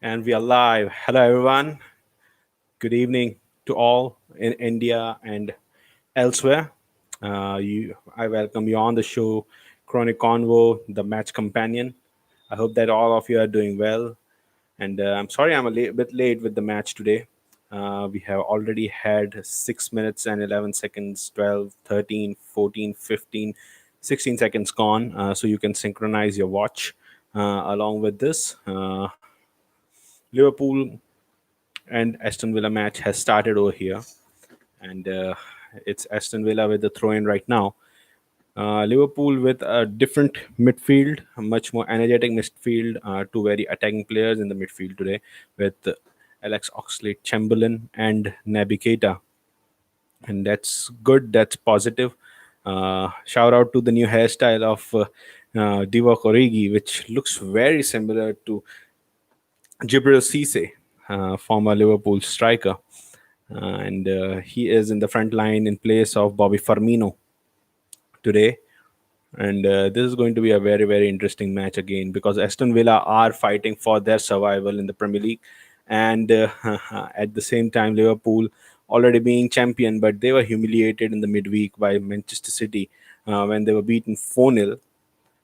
And we are live. Hello, everyone. Good evening to all in India and elsewhere. I welcome you on the show, Chronic Convo, the match companion. I hope that all of you are doing well. And I'm sorry I'm bit late with the match today. We have already had 6 minutes and 11 seconds, 12, 13, 14, 15, 16 seconds gone. So you can synchronize your watch along with this. Liverpool and Aston Villa match has started over here, and it's Aston Villa with the throw in right now. Liverpool with a different midfield, a much more energetic midfield, two very attacking players in the midfield today with Alex Oxlade-Chamberlain and Naby Keita, and that's good. That's positive. Shout out to the new hairstyle of Divock Origi, which looks very similar to Jibril Cisse, former Liverpool striker, and he is in the front line in place of Bobby Firmino today. And this is going to be a very, very interesting match again because Aston Villa are fighting for their survival in the Premier League, and at the same time, Liverpool already being champion, but they were humiliated in the midweek by Manchester City when they were beaten 4-0.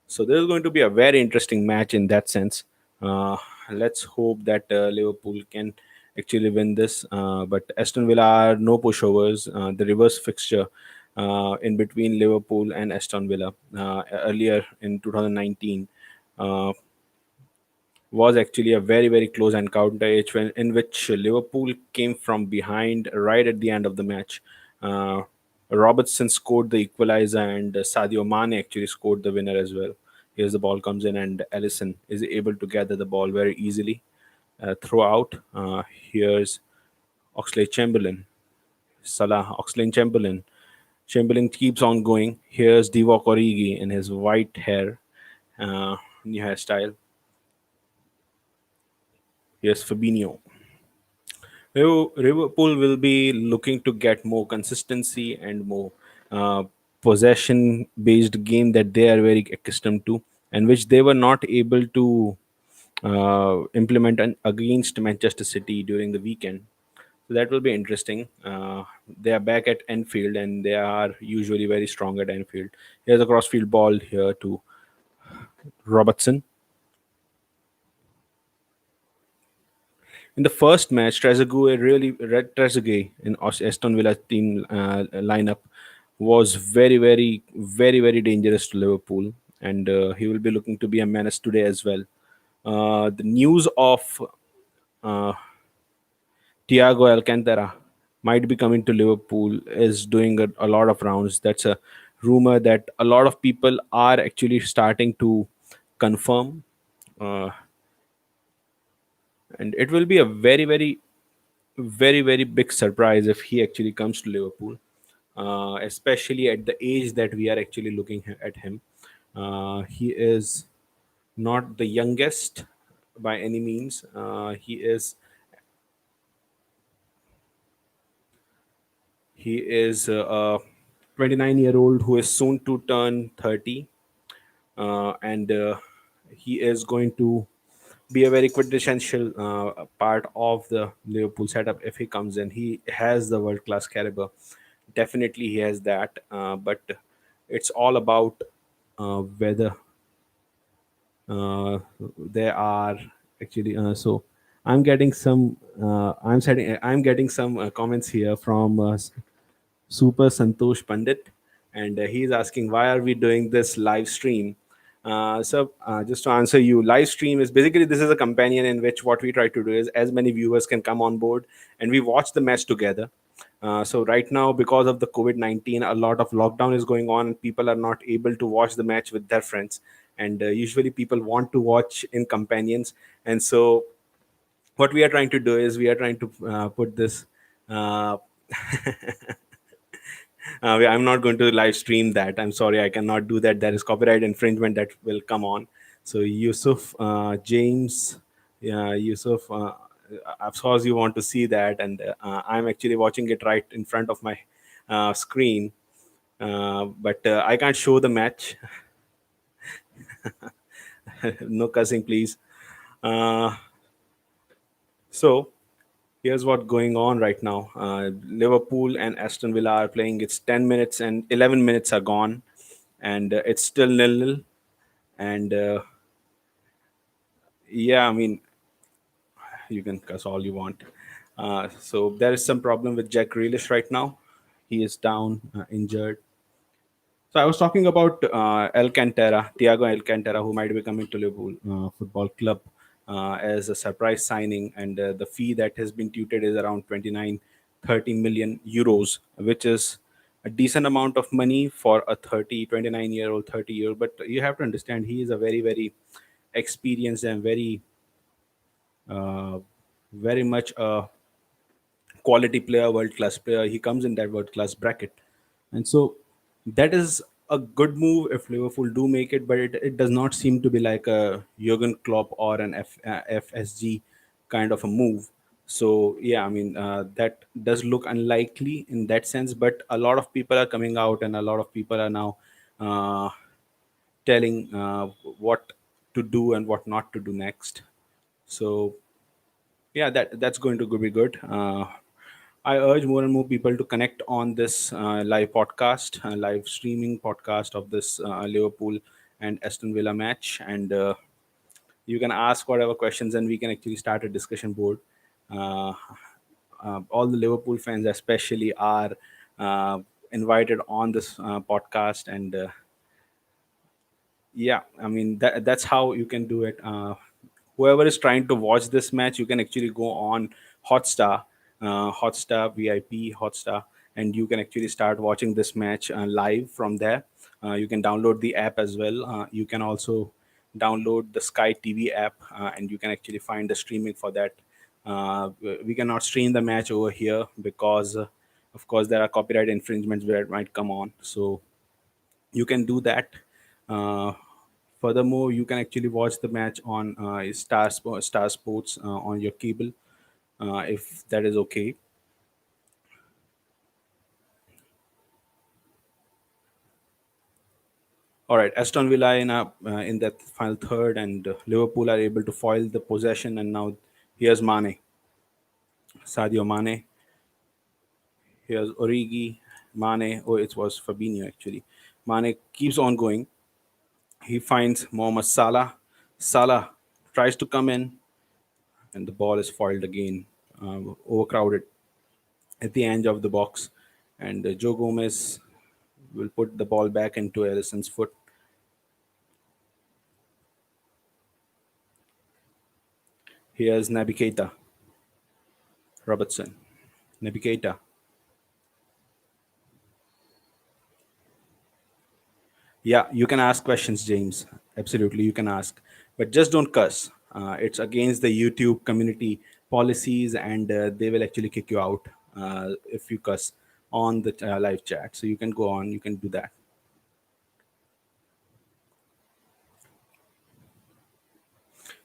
So this is going to be a very interesting match in that sense. Uh, let's hope that Liverpool can actually win this. But Aston Villa are no pushovers. The reverse fixture in between Liverpool and Aston Villa earlier in 2019 uh, was actually a very, very close encounter in which Liverpool came from behind right at the end of the match. Uh, Robertson scored the equalizer, and Sadio Mane actually scored the winner as well. Here's the ball comes in, and Ellison is able to gather the ball very easily throughout. Here's Oxlade Chamberlain, Salah, Oxlade Chamberlain. Chamberlain keeps on going. Here's Divock Origi in his white hair, new hairstyle. Here's Fabinho. Liverpool will be looking to get more consistency and more uh, possession-based game that they are very accustomed to, and which they were not able to implement against Manchester City during the weekend. So that will be interesting. They are back at Anfield, and they are usually very strong at Anfield. Here's a crossfield ball here to Robertson. In the first match, Trezeguet in Aston Villa team lineup was very, very, very, very dangerous to Liverpool, and he will be looking to be a menace today as well. The news of uh, Thiago Alcantara might be coming to Liverpool is doing a lot of rounds. That's a rumor that a lot of people are actually starting to confirm. Uh, and it will be a very, very, very, very big surprise if he actually comes to Liverpool, especially at the age that we are actually looking at him. He is not the youngest by any means. He is a 29-year-old who is soon to turn 30, and he is going to be a very quintessential part of the Liverpool setup if he comes in. He has the world class caliber. Definitely, he has that. But it's all about whether there are actually. So I'm getting some. I'm getting some comments here from Super Santosh Pandit, and he's asking why are we doing this live stream. Just to answer you, live stream is basically this is a companion in which what we try to do is as many viewers can come on board and we watch the match together. So right now, because of the COVID-19, a lot of lockdown is going on, and people are not able to watch the match with their friends. And usually, people want to watch in companions, and so what we are trying to do is we are trying to put this. Uh, I'm not going to live stream that. I'm sorry, I cannot do that. There is copyright infringement that will come on. So Yusuf, James, yeah, Yusuf, of course you want to see that, and I'm actually watching it right in front of my screen, but I can't show the match. No cussing, please. Uh, So here's what's going on right now. Liverpool and Aston Villa are playing. It's 10 minutes and 11 minutes are gone, and it's still nil-nil. And yeah, I mean, you can cuss all you want. So there is some problem with Jack Grealish right now. He is down, injured. So I was talking about Alcantara, Thiago Alcantara, who might be coming to Liverpool Football Club as a surprise signing, and the fee that has been tutored is around 29, 30 million euros, which is a decent amount of money for a 29-year-old, 30-year. But you have to understand, he is a very, very experienced and very, uh, very much a quality player, world class player. He comes in that world class bracket, and so that is a good move if Liverpool do make it. But it does not seem to be like a Jurgen Klopp or an FSG kind of a move. So yeah, I mean that does look unlikely in that sense. But a lot of people are coming out, and a lot of people are now uh, telling what to do and what not to do next. So yeah, that's going to be good. I urge more and more people to connect on this live podcast, live streaming podcast of this Liverpool and Aston Villa match, and you can ask whatever questions, and we can actually start a discussion board. uh, all the Liverpool fans especially are uh, invited on this podcast, and yeah, I mean that's how you can do it. Whoever is trying to watch this match, you can actually go on Hotstar, Hotstar VIP, Hotstar, and you can actually start watching this match live from there. You can download the app as well. You can also download the Sky TV app, and you can actually find the streaming for that. We cannot stream the match over here because of course there are copyright infringements where it might come on. So you can do that. Uh, Furthermore, you can actually watch the match on Star Sports on your cable, if that is okay. All right, Aston Villa in that final third, and Liverpool are able to foil the possession. And now here's Mane, Sadio Mane. Here's Origi, Mane. Oh, it was Fabinho actually. Mane keeps on going. He finds Mohamed Salah. Salah tries to come in, and the ball is foiled again, overcrowded at the edge of the box, and Joe Gomez will put the ball back into Ellison's foot. Here's Naby Keita, Robertson, Naby Keita. Yeah, you can ask questions, James. Absolutely, you can ask, but just don't cuss. It's against the YouTube community policies, and they will actually kick you out if you cuss on the live chat. So you can go on, you can do that.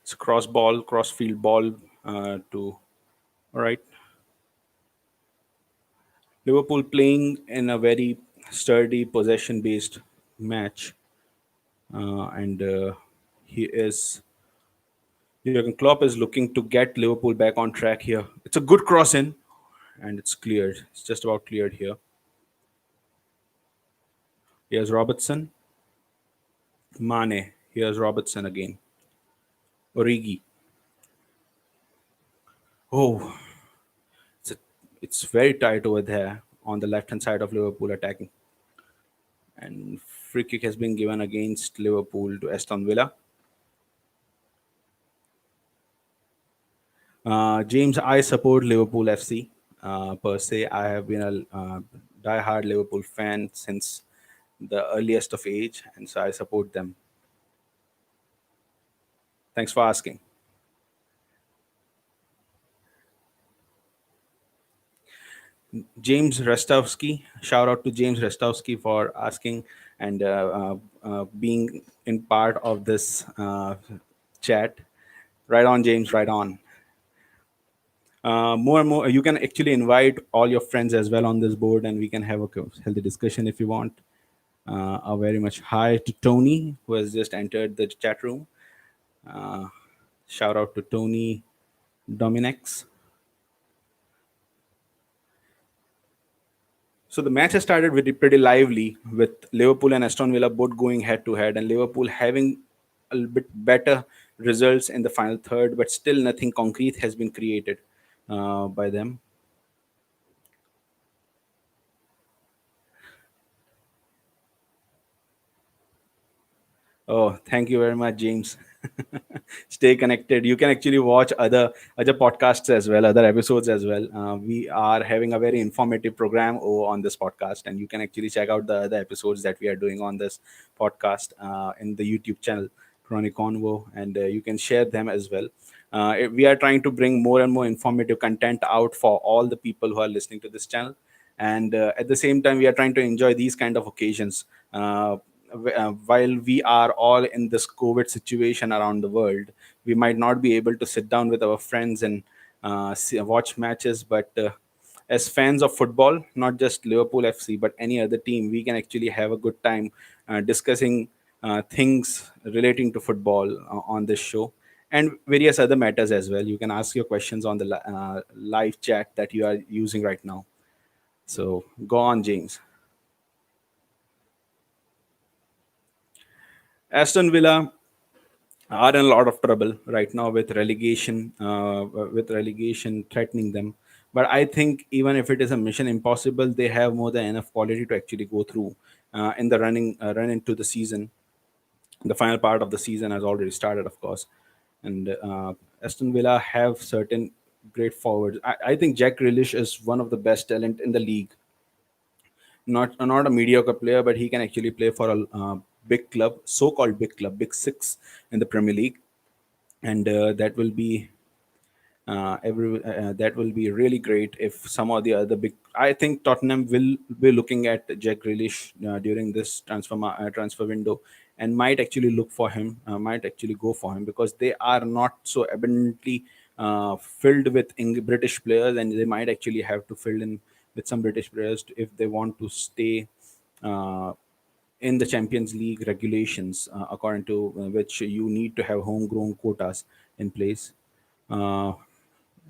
It's cross ball, cross field ball to. All right, Liverpool playing in a very sturdy possession based match, and he is Jurgen Klopp is looking to get Liverpool back on track here. It's a good cross in, and it's cleared. It's just about cleared here. Here's Robertson, Mane. Here's Robertson again. Origi. Oh, it's a, it's very tight over there on the left hand side of Liverpool attacking, and free kick has been given against Liverpool to Aston Villa. James, I support Liverpool FC. Per se, I have been a die-hard Liverpool fan since the earliest of age, and so I support them. Thanks for asking. James Restowski, shout out to James Restowski for asking and being in part of this chat. Right on, James, right on. More and more, you can actually invite all your friends as well on this board, and we can have a healthy discussion if you want. A very much hi to Tony, who has just entered the chat room. Uh, Shout out to Tony, Dominex. So the match has started with pretty lively, with Liverpool and Aston Villa both going head to head, and Liverpool having a little bit better results in the final third, but still nothing concrete has been created by them. Oh, thank you very much, James. Stay connected. You can actually watch other podcasts as well, other episodes as well. We are having a very informative program on this podcast, and you can actually check out the other episodes that we are doing on this podcast in the YouTube channel, Crony Convo, and you can share them as well. We are trying to bring more and more informative content out for all the people who are listening to this channel, and at the same time we are trying to enjoy these kind of occasions while we are all in this COVID situation around the world. We might not be able to sit down with our friends and watch matches, but as fans of football, not just Liverpool FC, but any other team, we can actually have a good time discussing things relating to football on this show and various other matters as well. You can ask your questions on the live chat that you are using right now. So go on, James. Aston Villa are in a lot of trouble right now with relegation threatening them. But I think even if it is a mission impossible, they have more than enough quality to actually go through in the run into the season. The final part of the season has already started, of course, and Aston Villa have certain great forwards. I think Jack Grealish is one of the best talent in the league. Not a mediocre player, but he can actually play for a big club, so-called big club, Big Six in the Premier League, and that will be really great if some of the other big. I think Tottenham will be looking at Jack Grealish during this transfer window, and might actually look for him. Might actually go for him because they are not so abundantly filled with British players, and they might actually have to fill in with some British players if they want to stay. In the Champions League regulations, according to which you need to have homegrown quotas in place. Uh,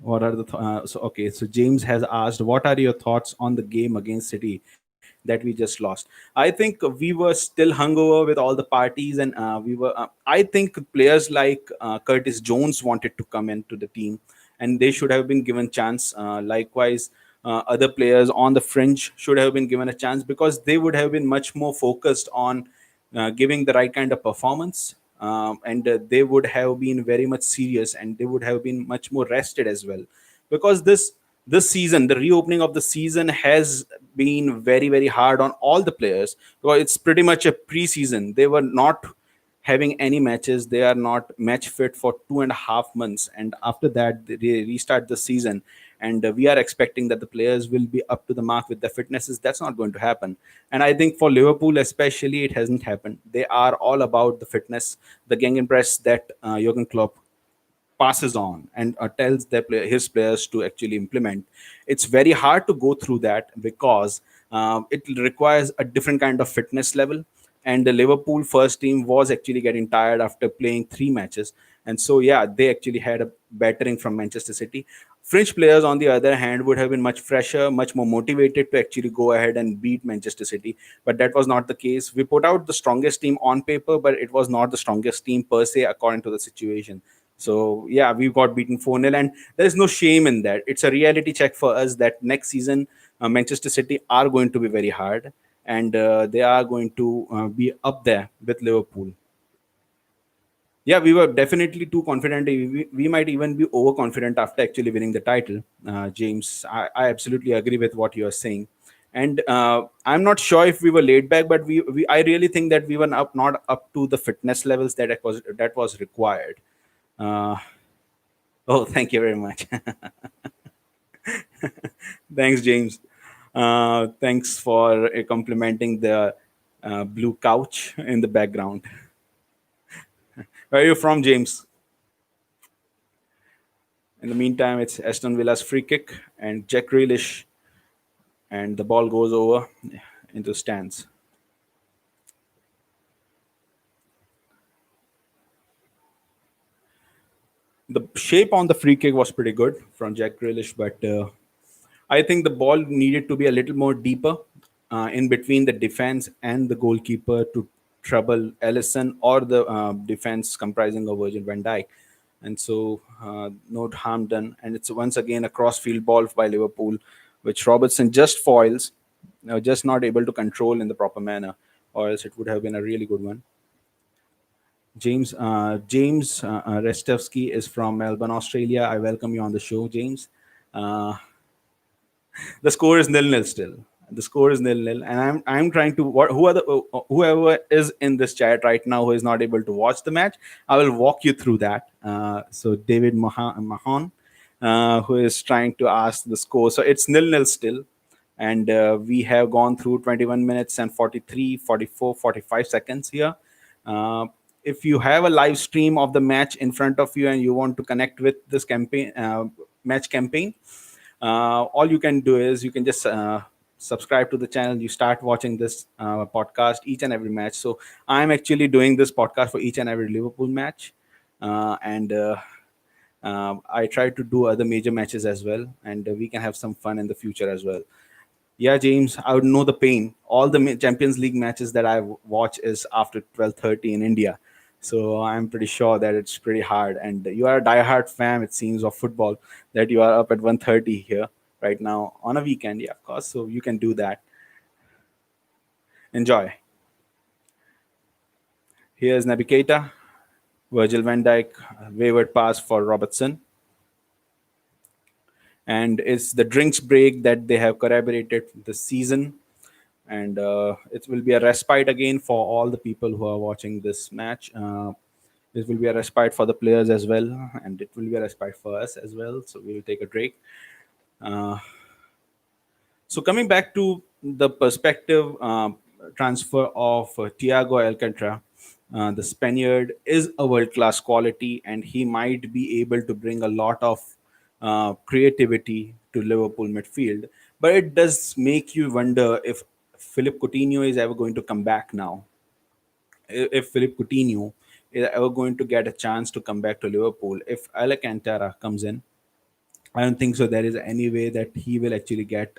what are the so okay? So James has asked, "What are your thoughts on the game against City that we just lost?" I think we were still hungover with all the parties, and we were. I think players like Curtis Jones wanted to come into the team, and they should have been given chance. Likewise, other players on the fringe should have been given a chance because they would have been much more focused on giving the right kind of performance, and they would have been very much serious, and they would have been much more rested as well, because this season, the reopening of the season has been very hard on all the players, because it's pretty much a preseason. They were not having any matches. They are not match fit for 2.5 months, and after that they restart the season. And we are expecting that the players will be up to the mark with their fitnesses. That's not going to happen. And I think for Liverpool especially, it hasn't happened. They are all about the fitness, the gegenpress that Jurgen Klopp passes on and tells his players to actually implement. It's very hard to go through that because it requires a different kind of fitness level. And the Liverpool first team was actually getting tired after playing 3 matches. And so, yeah, they actually had a battering from Manchester City. French players, on the other hand, would have been much fresher, much more motivated to actually go ahead and beat Manchester City. But that was not the case. We put out the strongest team on paper, but it was not the strongest team per se, according to the situation. So yeah, we got beaten 4-0, and there's no shame in that. It's a reality check for us that next season Manchester City are going to be very hard, and they are going to be up there with Liverpool. Yeah, we were definitely too confident. We might even be overconfident after actually winning the title. James, I absolutely agree with what you are saying. And I'm not sure if we were laid back, but I really think that we were not up to the fitness levels that was required. Uh, oh, thank you very much. Thanks, James. Thanks for complimenting the blue couch in the background. Where are you from, James? In the meantime, it's Aston Villa's free kick and Jack Grealish, and the ball goes over into stands. The shape on the free kick was pretty good from Jack Grealish, but I think the ball needed to be a little more deeper in between the defense and the goalkeeper to trouble Ellison or the defense comprising of Virgil van Dijk. And so, no harm done. And it's once again a cross-field ball by Liverpool, which Robertson just foils, just not able to control in the proper manner, or else it would have been a really good one. James Restovsky is from Melbourne, Australia. I welcome you on the show, James. Uh, the score is nil nil still. The score is nil nil, and I'm trying to who are the whoever is in this chat right now who is not able to watch the match. I will walk you through that. So David Mahon, who is trying to ask the score. So it's nil nil still, and we have gone through 21 minutes and 43, 44, 45 seconds here. Uh, if you have a live stream of the match in front of you and you want to connect with this campaign match campaign, all you can do is you can just subscribe to the channel. You start watching this podcast each and every match. So I'm actually doing this podcast for each and every Liverpool match, and I try to do other major matches as well, and we can have some fun in the future as well. Yeah, James, I would know the pain. All the Champions League matches that I watch is after 12:30 in India, so I'm pretty sure that it's pretty hard. And you are a diehard fan, it seems, of football, that you are up at 1:30 here right now on a weekend. Yeah, of course. So you can do that. Enjoy. Here's Naby Keita, Virgil van Dijk, wayward pass for Robertson, and it's the drinks break that they have corroborated this season, and it will be a respite again for all the people who are watching this match. This will be a respite for the players as well, and it will be a respite for us as well. So we will take a break. Uh, so coming back to the perspective transfer of Thiago Alcantara, the Spaniard is a world-class quality, and he might be able to bring a lot of creativity to Liverpool midfield. But it does make you wonder if Philip Coutinho is ever going to come back now. If Philip Coutinho is ever going to get a chance to come back to Liverpool, if Alcantara comes in, I don't think so. There is any way that he will actually get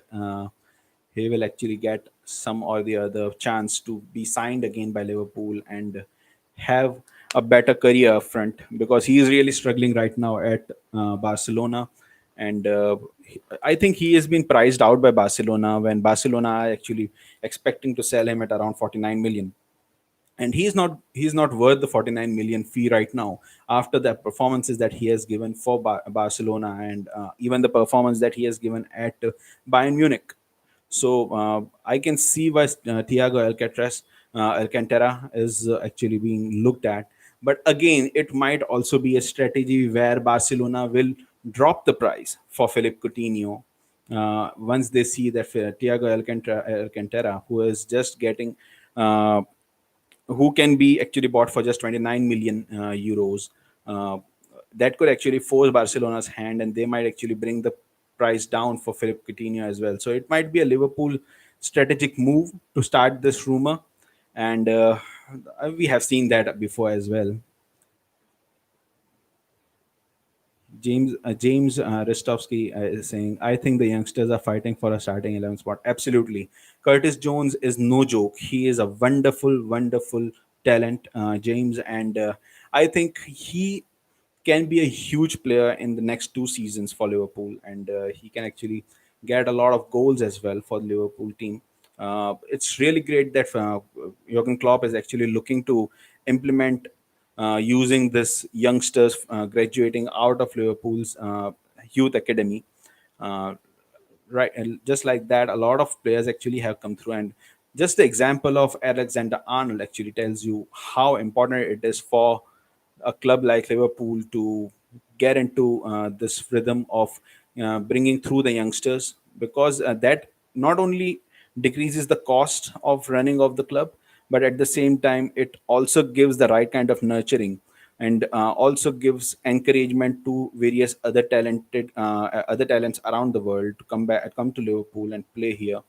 some or the other chance to be signed again by Liverpool and have a better career up front, because he is really struggling right now at Barcelona, and I think he has been priced out by Barcelona when Barcelona are actually expecting to sell him at around 49 million, and he's not worth the 49 million fee right now after the performances that he has given for Barcelona, and even the performance that he has given at Bayern Munich. So I can see why Thiago Alcantara is actually being looked at. But again, it might also be a strategy where Barcelona will drop the price for Philip Coutinho once they see that Thiago Alcantara, who is just getting uh, who can be actually bought for just 29 million euros. That could actually force Barcelona's hand, and they might actually bring the price down for Philip Coutinho as well. So it might be a Liverpool strategic move to start this rumor, and we have seen that before as well. James Ristovsky is saying, I think the youngsters are fighting for a starting 11 spot. Absolutely. Curtis Jones is no joke. He is a wonderful, wonderful talent, James. And I think he can be a huge player in the next 2 seasons for Liverpool. And he can actually get a lot of goals as well for the Liverpool team. It's really great that Jurgen Klopp is actually looking to implement using this youngsters graduating out of Liverpool's youth academy. Uh, right, and just like that, a lot of players actually have come through, and just the example of Alexander Arnold actually tells you how important it is for a club like Liverpool to get into this rhythm of bringing through the youngsters, because that not only decreases the cost of running of the club, but at the same time it also gives the right kind of nurturing, and also gives encouragement to various other talents around the world to come to Liverpool and play here,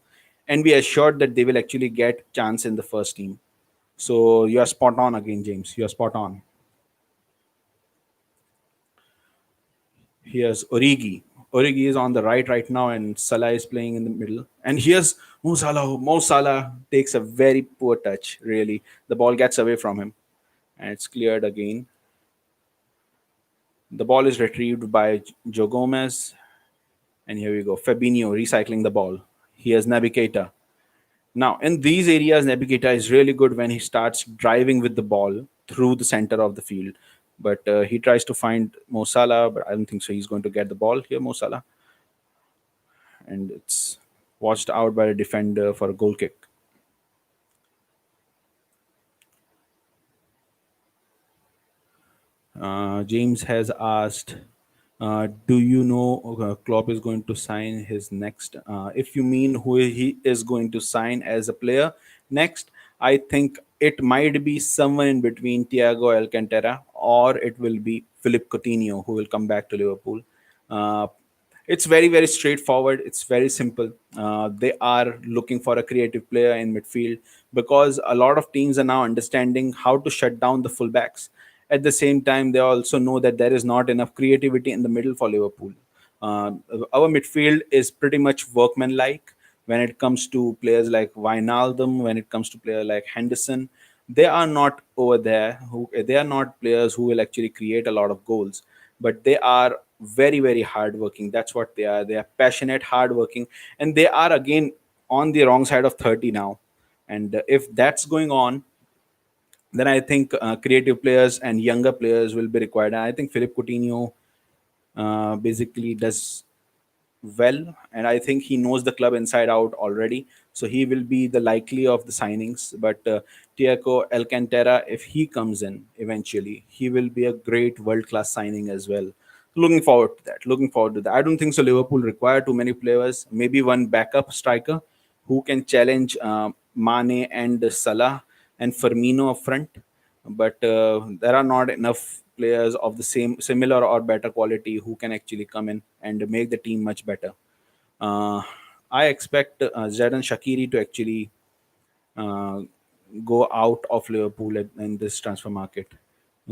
and be assured that they will actually get chance in the first team. So you are spot on again, James. You are spot on. Here's Origi. Origi is on the right now, and Salah is playing in the middle. And here's Mo Salah. Mo Salah takes a very poor touch. Really, the ball gets away from him, and it's cleared again. The ball is retrieved by Joe Gomez, and here we go. Fabinho recycling the ball. Here's Naby Keita. Now, in these areas, Naby Keita is really good when he starts driving with the ball through the center of the field. But he tries to find Mo Salah, but I don't think so. He's going to get the ball here, Mo Salah, and it's watched out by the defender for a goal kick. James has asked, "Do you know Klopp is going to sign his next? If you mean who he is going to sign as a player next, I think it might be someone in between Thiago Alcantara or it will be Philip Coutinho who will come back to Liverpool. Uh, it's very straightforward. It's very simple. They are looking for a creative player in midfield because a lot of teams are now understanding how to shut down the fullbacks. At the same time, they also know that there is not enough creativity in the middle for Liverpool. uh, our midfield is pretty much workmanlike when it comes to players like Wijnaldum, when it comes to players like Henderson. They are not over there. They are not players who will actually create a lot of goals, but they are very hardworking. That's what they are. They are passionate, hardworking, and they are again on the wrong side of 30 now. And if that's going on, then I think creative players and younger players will be required. And I think Philip Coutinho basically does well, and I think he knows the club inside out already. So he will be the likely of the signings. But Tiago Alcantara, if he comes in eventually, he will be a great world class signing as well. Looking forward to that. Looking forward to that. I don't think so. Liverpool require too many players. Maybe one backup striker who can challenge Mane and Salah and Firmino up front, but there are not enough players of the same, similar or better quality who can actually come in and make the team much better. Uh, I expect Xherdan Shaqiri to actually uh, go out of Liverpool in this transfer market.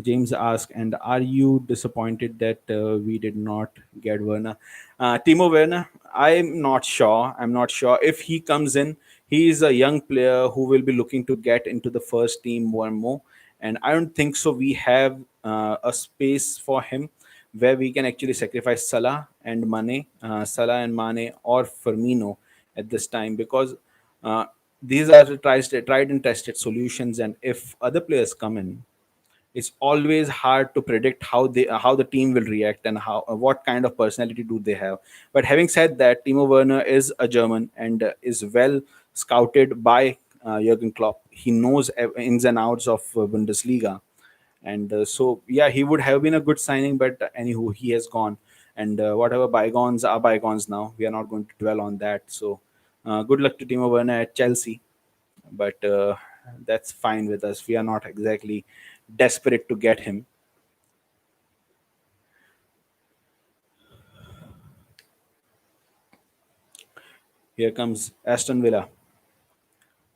James asked, and are you disappointed that we did not get Werner? Timo Werner, I'm not sure. I'm not sure. If he comes in, he is a young player who will be looking to get into the first team more and more. And I don't think so. We have a space for him where we can actually sacrifice Salah and Mane, or Firmino at this time because uh, these are the tried and tested solutions. And if other players come in, it's always hard to predict how the team will react and how what kind of personality do they have. But having said that, Timo Werner is a German and is well scouted by Jurgen Klopp. He knows ins and outs of Bundesliga, and so yeah, he would have been a good signing. But anywho, he has gone, and whatever bygones are bygones now. We are not going to dwell on that. So good luck to Timo Werner at Chelsea, but that's fine with us. We are not exactly desperate to get him. Here comes Aston Villa,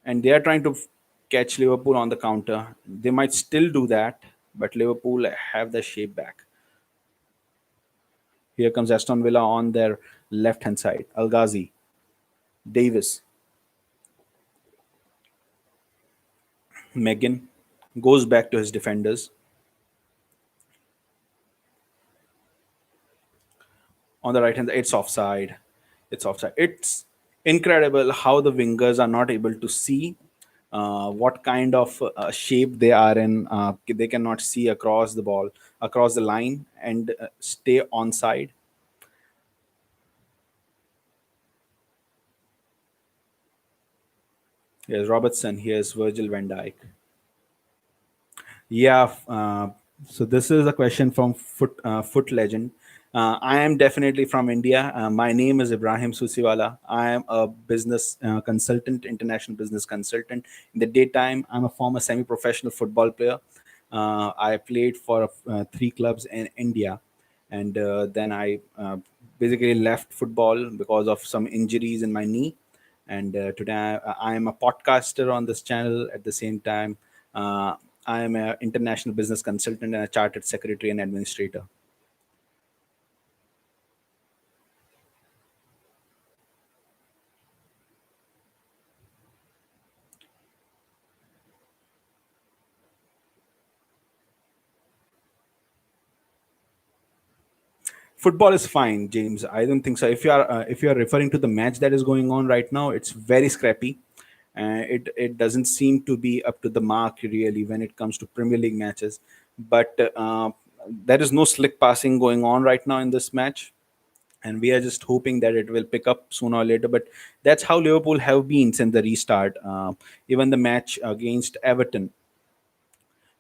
and they are trying to catch Liverpool on the counter. They might still do that, but Liverpool have the shape back. Here comes Aston Villa on their left hand side. Al Ghazi, Davis, Megan goes back to his defenders. On the right hand, it's offside. It's offside. It's incredible how the wingers are not able to see what kind of shape they are in. They cannot see across the ball, across the line, and stay onside. Here's Robertson. Here's Virgil van Dijk. Yeah. So this is a question from Foot Legend. I am definitely from India. My name is Ibrahim Susiwala. I am a business consultant, international business consultant. In the daytime, I'm a former semi-professional football player. I played for three clubs in India, and then I basically left football because of some injuries in my knee. And today I am a podcaster on this channel. At the same time, uh, I am an international business consultant and a chartered secretary and administrator. Football is fine, James. I don't think so. If you are referring to the match that is going on right now, it's very scrappy. It doesn't seem to be up to the mark really when it comes to Premier League matches. But there is no slick passing going on right now in this match, and we are just hoping that it will pick up sooner or later. But that's how Liverpool have been since the restart. Even the match against Everton,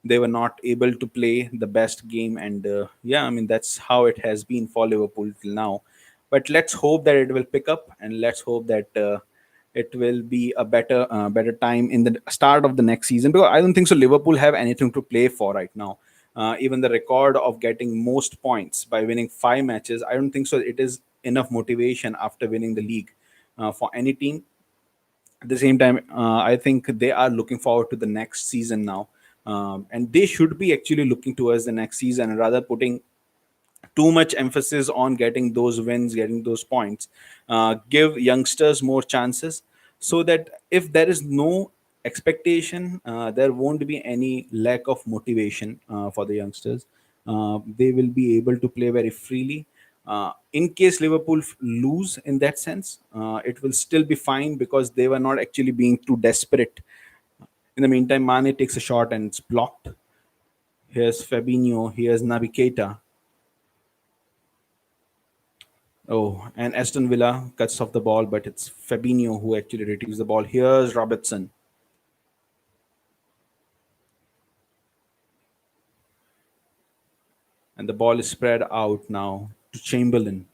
they were not able to play the best game, and yeah, I mean that's how it has been for Liverpool till now. But let's hope that it will pick up, and let's hope that it will be a better time in the start of the next season, because I don't think so Liverpool have anything to play for right now. Even the record of getting most points by winning 5 matches, I don't think so it is enough motivation after winning the league for any team. At the same time, I think they are looking forward to the next season now, and they should be actually looking towards the next season rather putting too much emphasis on getting those wins, getting those points. Give youngsters more chances, so that if there is no expectation, there won't be any lack of motivation for the youngsters. They will be able to play very freely. In case Liverpool lose in that sense, it will still be fine because they were not actually being too desperate. In the meantime, Mane takes a shot and it's blocked. Here's Fabinho. Here's Naby Keita. Oh, and Aston Villa cuts off the ball, but it's Fabinho who actually retrieves the ball. Here's Robertson, and the ball is spread out now to Chamberlain.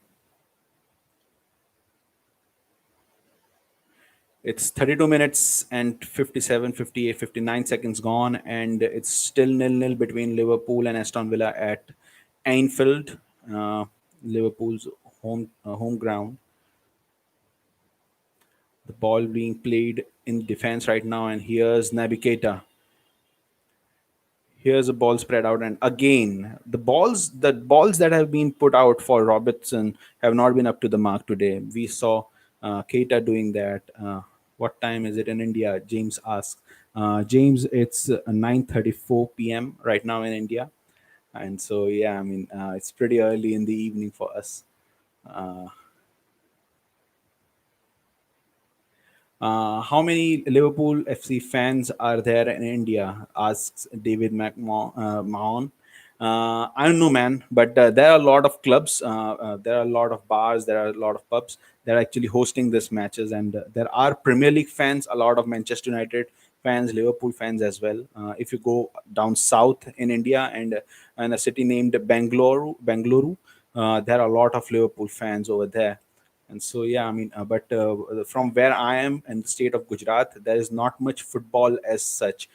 It's 32 minutes and 57, 58, 59 seconds gone, and it's still nil-nil between Liverpool and Aston Villa at Anfield, uh, Liverpool's home ground. The ball being played in defense right now, and here's Naby Keita. Here's a ball spread out, and again the balls that have been put out for Robertson have not been up to the mark today. We saw Keita doing that. What time is it in India? James asks. James, it's 9:34 p.m. right now in India, and so yeah, I mean it's pretty early in the evening for us. How many Liverpool FC fans are there in India? Asks David Mahon. I don't know, man, but there are a lot of clubs, there are a lot of bars, there are a lot of pubs that are actually hosting these matches, and there are Premier League fans, a lot of Manchester United fans, Liverpool fans as well. If you go down south in India and a city named Bangalore, there are a lot of Liverpool fans over there. And so yeah, I mean but from where I am in the state of Gujarat, there is not much football as such,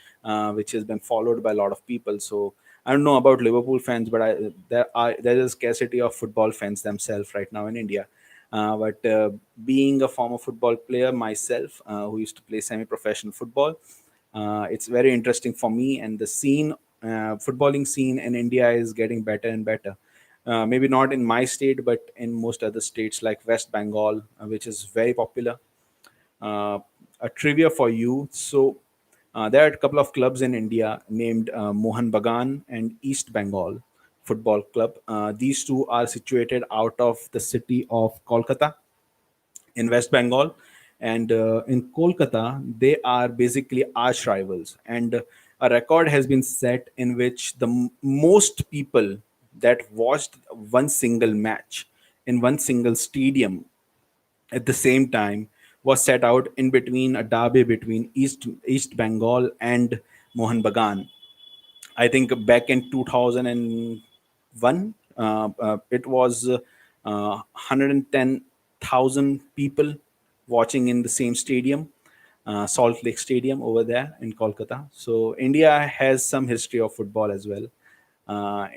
which has been followed by a lot of people. So I don't know about Liverpool fans, but there is a scarcity of football fans themselves right now in India. But being a former football player myself, who used to play semi-professional football, it's very interesting for me, and the footballing scene in India is getting better and better. Maybe not in my state, but in most other states like West Bengal, which is very popular. Uh, a trivia for you. So, there are a couple of clubs in India named Mohan Bagan and East Bengal Football Club. These two are situated out of the city of Kolkata in West Bengal. And in Kolkata, they are basically arch rivals. And a record has been set in which the most people that watched one single match in one single stadium at the same time was set out in between a derby between East Bengal and Mohan Bagan. I think back in 2001, it was 110,000 people watching in the same stadium, Salt Lake Stadium over there in Kolkata. So India has some history of football as well.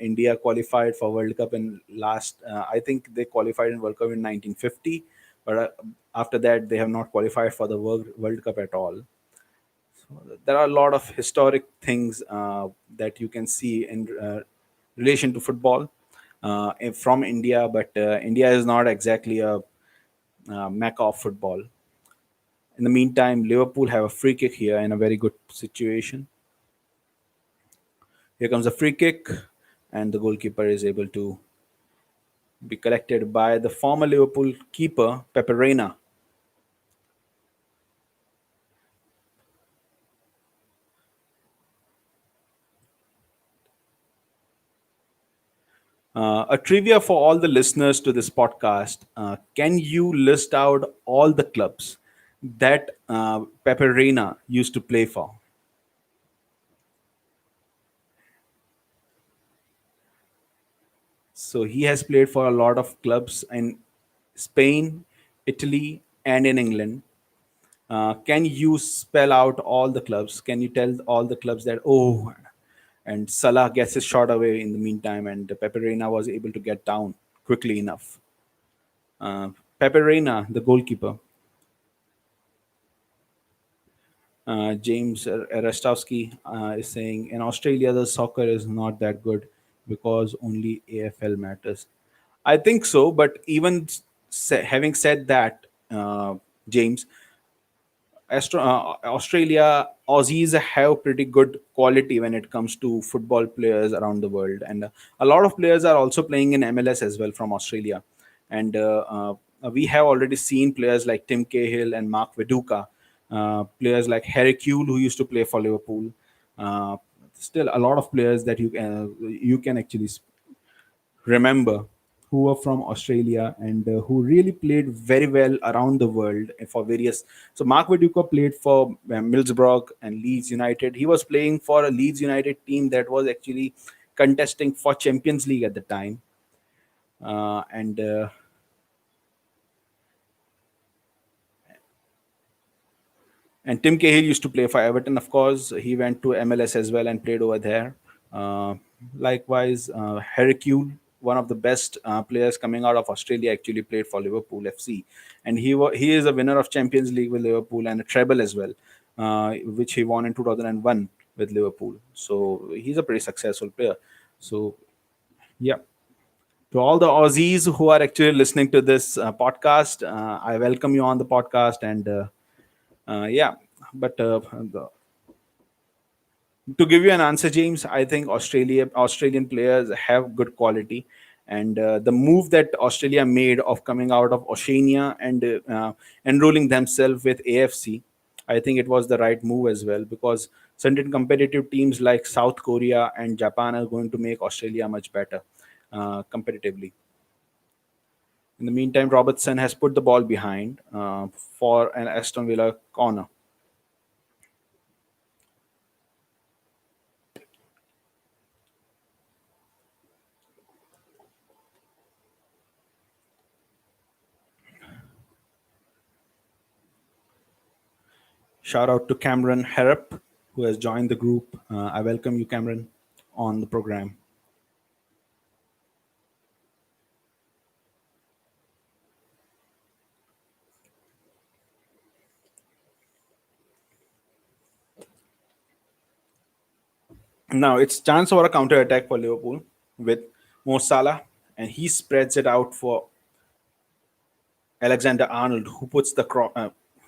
India qualified for World Cup in last. I think they qualified in World Cup in 1950, but after that they have not qualified for the World Cup at all. There are a lot of historic things that you can see in relation to football from India, but India is not exactly a mecca of football. In the meantime, Liverpool have a free kick here in a very good situation. Here comes a free kick, and the goalkeeper is able to be collected by the former Liverpool keeper Pepe Reina. A trivia for all the listeners to this podcast: can you list out all the clubs that Pepe Reina used to play for? So he has played for a lot of clubs in Spain, Italy, and in England. Can you spell out all the clubs? Can you tell all the clubs that, oh, and Salah gets his shot away in the meantime, and Pepe Reina was able to get down quickly enough? Pepe Reina, the goalkeeper. James Rastowski is saying in Australia the soccer is not that good because only AFL matters. I think so, but even having said that, James, Australia Aussies have pretty good quality when it comes to football players around the world, and a lot of players are also playing in MLS as well from Australia. And we have already seen players like Tim Cahill and Mark Viduka, players like Harry Kewell who used to play for Liverpool. Uh, Still, a lot of players that you can actually remember who were from Australia and who really played very well around the world for various. So Mark Viduka played for Middlesbrougugh and Leeds United. He was playing for a Leeds United team that was actually contesting for Champions League at the time. And Tim Cahill used to play for Everton, of course. He went to MLS as well and played over there. Uh, Likewise, Harry Kewell, one of the best players coming out of Australia, actually played for Liverpool FC. And he is a winner of Champions League with Liverpool and a treble as well, which he won in 2001 with Liverpool. So he's a pretty successful player. So, yeah. To all the Aussies who are actually listening to this podcast, I welcome you on the podcast. And yeah, but to give you an answer, James, I think Australian players have good quality, and the move that Australia made of coming out of Oceania and enrolling themselves with AFC, I think it was the right move as well, because certain competitive teams like South Korea and Japan are going to make Australia much better competitively. In the meantime, Robertson has put the ball behind for an Aston Villa corner. Shout out to Cameron Harrop, who has joined the group. I welcome you, Cameron, on the program. Now it's chance for a counter attack for Liverpool with Mo Salah, and he spreads it out for Alexander Arnold, who puts the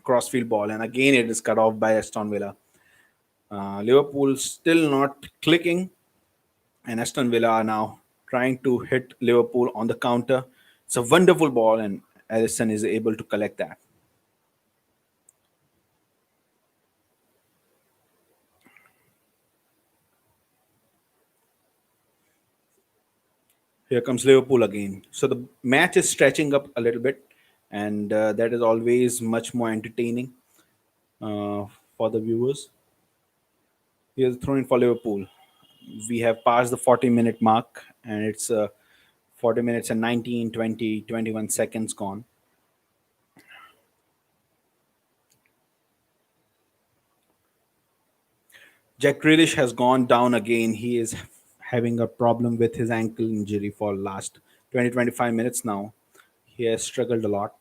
crossfield ball, and again it is cut off by Aston Villa. Liverpool still not clicking, and Aston Villa are now trying to hit Liverpool on the counter. It's a wonderful ball, and Alisson is able to collect that. Here comes Liverpool again. So the match is stretching up a little bit, and that is always much more entertaining uh, for the viewers. Here's throwing for Liverpool. We have passed the 40-minute mark, and it's 40 minutes and 19, 20, 21 seconds gone. Jack Grealish has gone down again. He is having a problem with his ankle injury for last 20, 25 minutes now. He has struggled a lot,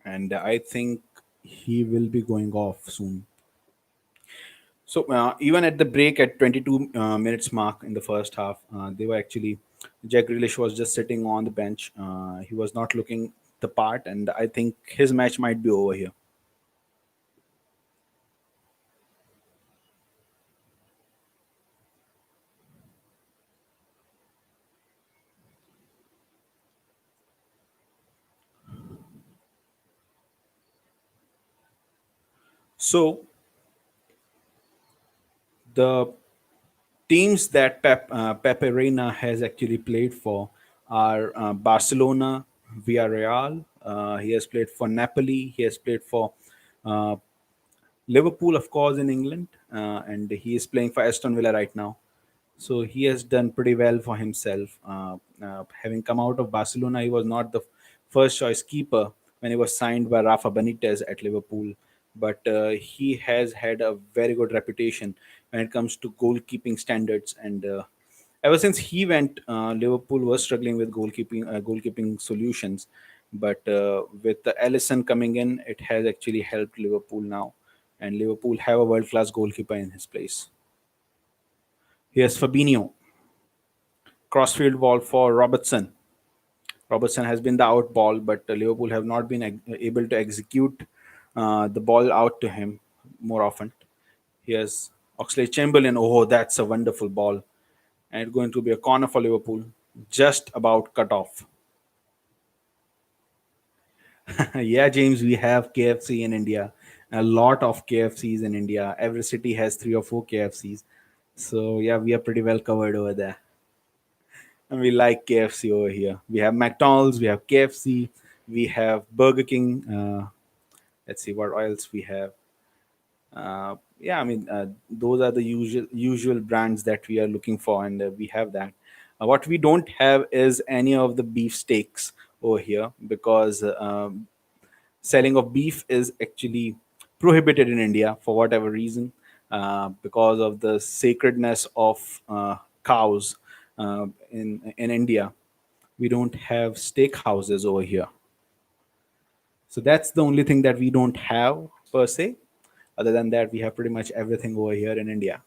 and I think he will be going off soon. So even at the break at 22 minutes mark in the first half, they were actually Jack Grealish was just sitting on the bench. He was not looking the part, and I think his match might be over here. So the teams that Pepe Reina has actually played for are Barcelona, Villarreal. He has played for Napoli. He has played for uh, Liverpool, of course, in England, and he is playing for Aston Villa right now. So he has done pretty well for himself. Having come out of Barcelona, he was not the first choice keeper when he was signed by Rafa Benitez at Liverpool, but he has had a very good reputation when it comes to goalkeeping standards. And ever since he went, Liverpool was struggling with goalkeeping solutions. But with the Ellison coming in, it has actually helped Liverpool now, and Liverpool have a world class goalkeeper in his place. Here's Fabinho. Crossfield ball for Robertson. Robertson has been the out ball, but Liverpool have not been able to execute the ball out to him more often. Here's Oxlade Chamberlain. Oh, that's a wonderful ball. And it's going to be a corner for Liverpool. Just about cut off. Yeah, James, we have KFC in India. A lot of KFCs in India. Every city has 3 or 4 KFCs. So, yeah, we are pretty well covered over there. And we like KFC over here. We have McDonald's, we have KFC, we have Burger King. Let's see what else we have. Yeah, I mean, those are the usual brands that we are looking for, and we have that. What we don't have is any of the beef steaks over here because selling of beef is actually prohibited in India for whatever reason, because of the sacredness of cows in India. We don't have steak houses over here. So that's the only thing that we don't have per se. Other than that, we have pretty much everything over here in India.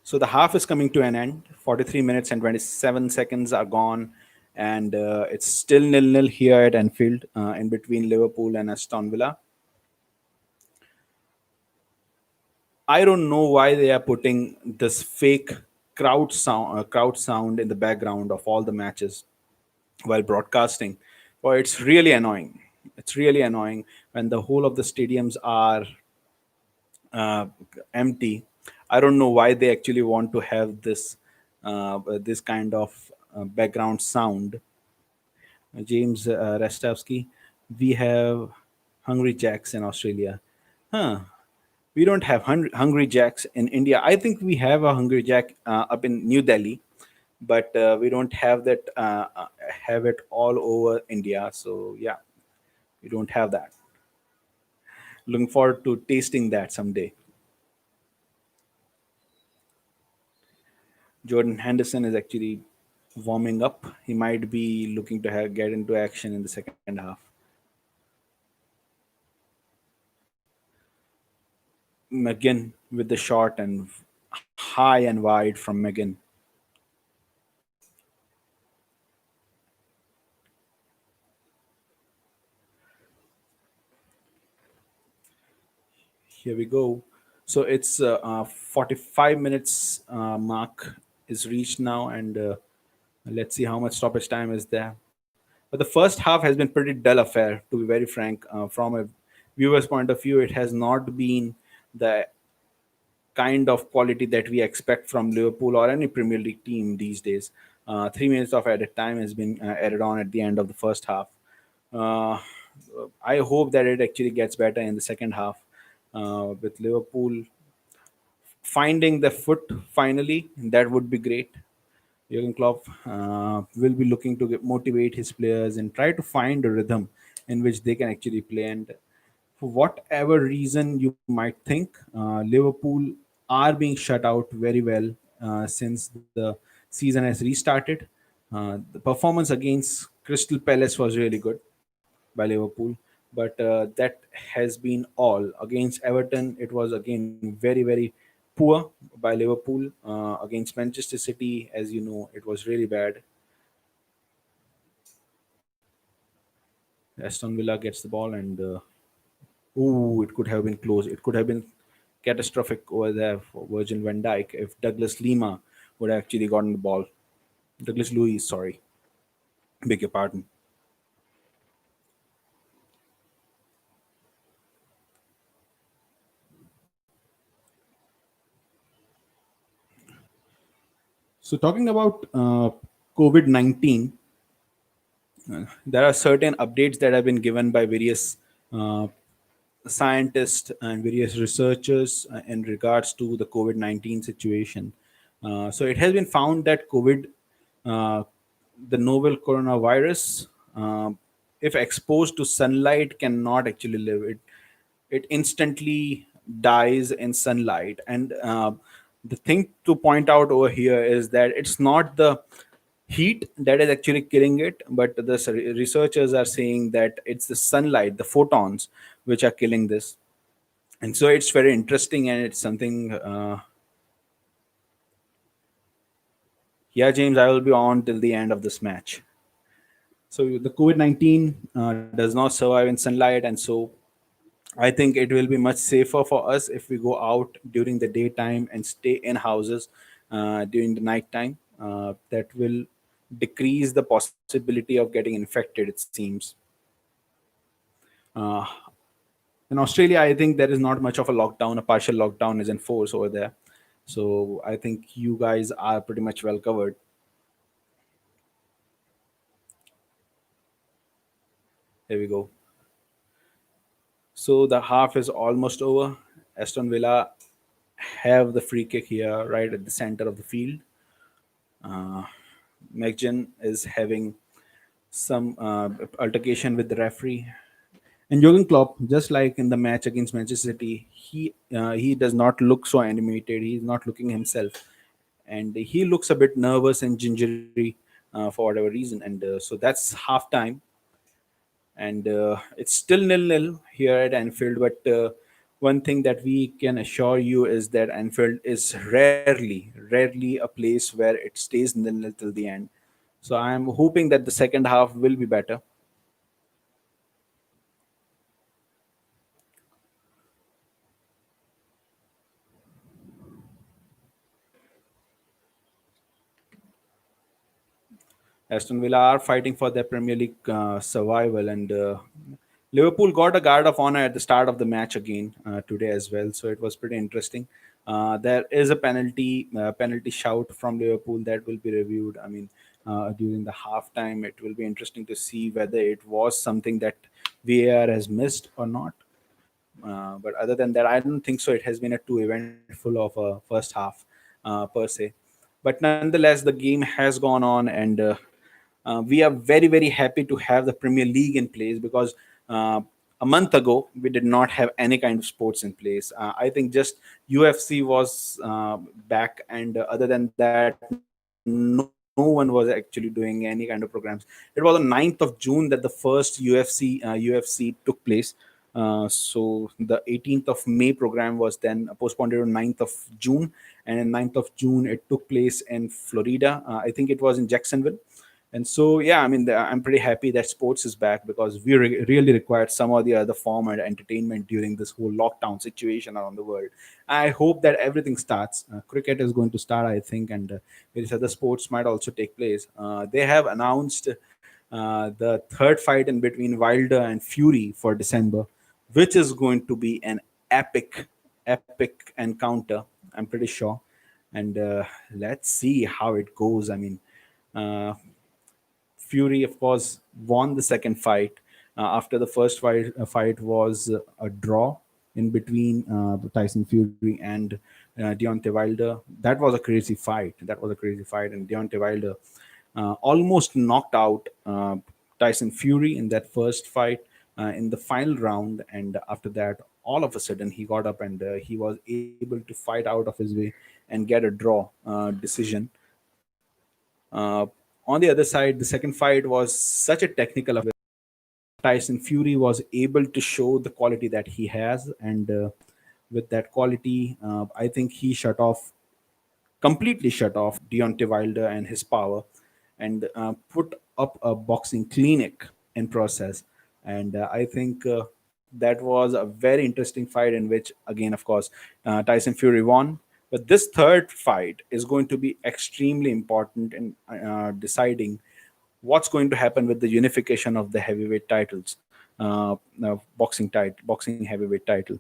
So the half is coming to an end. 43 minutes and 27 seconds are gone. And it's still nil-nil here at Anfield, in between Liverpool and Aston Villa. I don't know why they are putting this fake crowd sound in the background of all the matches while broadcasting. Well, it's really annoying. It's really annoying when the whole of the stadiums are uh, empty. I don't know why they actually want to have this kind of background sound. James Restovsky, we have Hungry Jacks in Australia. Huh. We don't have Hungry Jacks in India. I think we have a Hungry Jack up in New Delhi, but we don't have that. Have it all over India. So yeah, we don't have that. Looking forward to tasting that someday. Jordan Henderson is actually warming up. He might be looking to get into action in the second half. McGinn with the shot and high and wide from McGinn. Here we go. So it's 45 minutes mark is reached now, and let's see how much stoppage time is there. But the first half has been pretty dull affair, to be very frank. From a viewer's point of view, it has not been the kind of quality that we expect from Liverpool or any Premier League team these days. 3 minutes of added time has been added on at the end of the first half. Uh, I hope that it actually gets better in the second half, with Liverpool finding the foot finally. That would be great. Jurgen Klopp will be looking to motivate his players and try to find a rhythm in which they can actually play. And for whatever reason you might think, Liverpool are being shut out very well since the season has restarted. The performance against Crystal Palace was really good by Liverpool, but that has been all. Against Everton, it was again very, very poor by Liverpool. Against Manchester City, as you know, it was really bad. Aston Villa gets the ball, and ooh, it could have been close. It could have been catastrophic over there for Virgil van Dijk if Douglas Lima would have actually gotten the ball. Douglas Louis, sorry, beg your pardon. So talking about COVID-19, there are certain updates that have been given by various uh, scientists and various researchers in regards to the COVID-19 situation. So it has been found that uh, the novel coronavirus, if exposed to sunlight, cannot actually live. It instantly dies in sunlight. And the thing to point out over here is that it's not the heat that is actually killing it, but the researchers are saying that it's the sunlight, the photons, which are killing this. And so it's very interesting, and it's something. Yeah, James, I will be on till the end of this match. So the COVID-19 does not survive in sunlight, and so I think it will be much safer for us if we go out during the daytime and stay in houses during the nighttime. That will decrease the possibility of getting infected, it seems. Uh, in Australia, I think there is not much of a lockdown. A partial lockdown is in force over there. So I think you guys are pretty much well covered. Here we go. So the half is almost over. Aston Villa have the free kick here, right at the center of the field. Uh, McGinn is having some altercation with the referee. And Jurgen Klopp, just like in the match against Manchester City, he does not look so animated. He's not looking himself, and he looks a bit nervous and gingery for whatever reason. And so that's half time, and it's still nil-nil here at Anfield. But one thing that we can assure you is that Anfield is rarely a place where it stays nil-nil till the end. So I'm hoping that the second half will be better. Aston Villa are fighting for their Premier League survival, and Liverpool got a guard of honor at the start of the match again today as well. So it was pretty interesting. There is a penalty shout from Liverpool that will be reviewed. I mean, during the halftime, it will be interesting to see whether it was something that VAR has missed or not. But other than that, I don't think so. It has been a too eventful of a first half per se. But nonetheless, the game has gone on, and we are very happy to have the Premier League in place because a month ago we did not have any kind of sports in place. I think just UFC was back, and other than that, no one was actually doing any kind of programs. It was on 9th of June that the first UFC took place. So the 18th of May program was then postponed to 9th of June, and in 9th of June it took place in Florida. I think it was in Jacksonville. And so, yeah, I mean, I'm pretty happy that sports is back because we really required some or the other form of entertainment during this whole lockdown situation around the world. I hope that everything starts. Cricket is going to start, I think, and various other sports might also take place. They have announced the third fight in between Wilder and Fury for December, which is going to be an epic encounter. I'm pretty sure, and let's see how it goes. I mean. Uh, Fury, of course, won the second fight. After the first fight was a draw in between Tyson Fury and Deontay Wilder. That was a crazy fight. And Deontay Wilder almost knocked out Tyson Fury in that first fight in the final round. And after that, all of a sudden, he got up and he was able to fight out of his way and get a draw decision. Uh, on the other side, the second fight was such a technical affair. Tyson Fury was able to show the quality that he has, and with that quality, I think he completely shut off Deontay Wilder and his power, and put up a boxing clinic in process. And I think that was a very interesting fight in which, again, of course, Tyson Fury won. But this third fight is going to be extremely important in deciding what's going to happen with the unification of the heavyweight titles, boxing heavyweight title,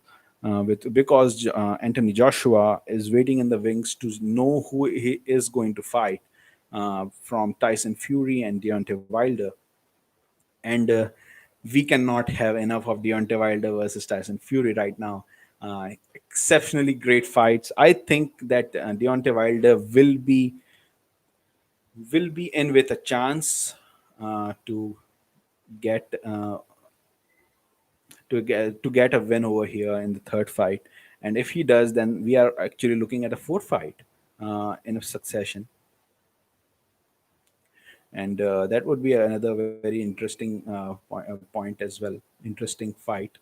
because Anthony Joshua is waiting in the wings to know who he is going to fight from Tyson Fury and Deontay Wilder, and we cannot have enough of Deontay Wilder versus Tyson Fury right now. Exceptionally great fights. I think that Deontay Wilder will be in with a chance to get to get a win over here in the third fight. And if he does, then we are actually looking at a fourth fight in a succession, and that would be another very interesting point as well. Interesting fight.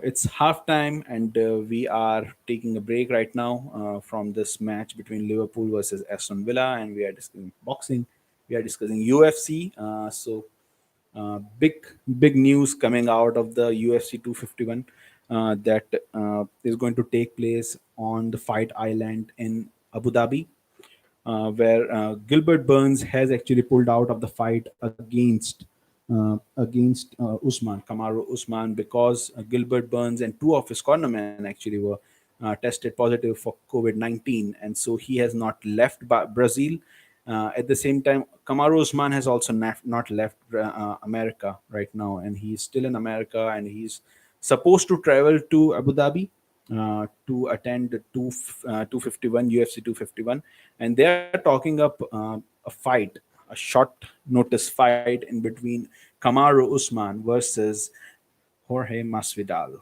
It's halftime, and we are taking a break right now from this match between Liverpool versus Aston Villa, and we are discussing boxing. We are discussing UFC. Big news coming out of the UFC 251 that is going to take place on the Fight Island in Abu Dhabi, where Gilbert Burns has actually pulled out of the fight against Usman Kamaru Usman, because Gilbert Burns and two of his cornermen actually were tested positive for COVID-19, and so he has not left Brazil. At the same time, Kamaru Usman has also not left America right now, and he's still in America, and he's supposed to travel to Abu Dhabi to attend the 251 UFC 251, and they are talking up a fight, a short notice fight in between Kamaru Usman versus Jorge Masvidal.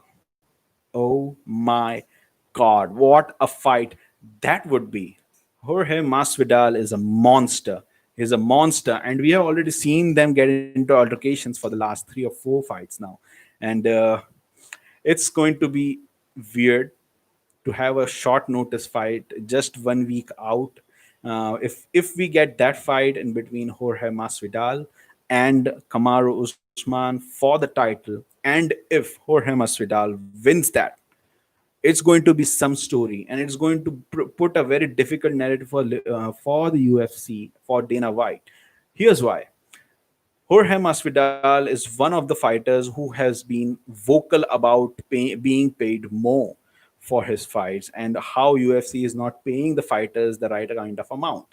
Oh my God, what a fight that would be! Jorge Masvidal is a monster. He's a monster, and we have already seen them get into altercations for the last 3 or 4 fights now, and it's going to be weird to have a short notice fight just 1 week out. If we get that fight in between Jorge Masvidal and Kamaru Usman for the title, and if Jorge Masvidal wins that, it's going to be some story, and it's going to put a very difficult narrative for the UFC, for Dana White. Here's why. Jorge Masvidal is one of the fighters who has been vocal about being paid more for his fights, and how UFC is not paying the fighters the right kind of amount.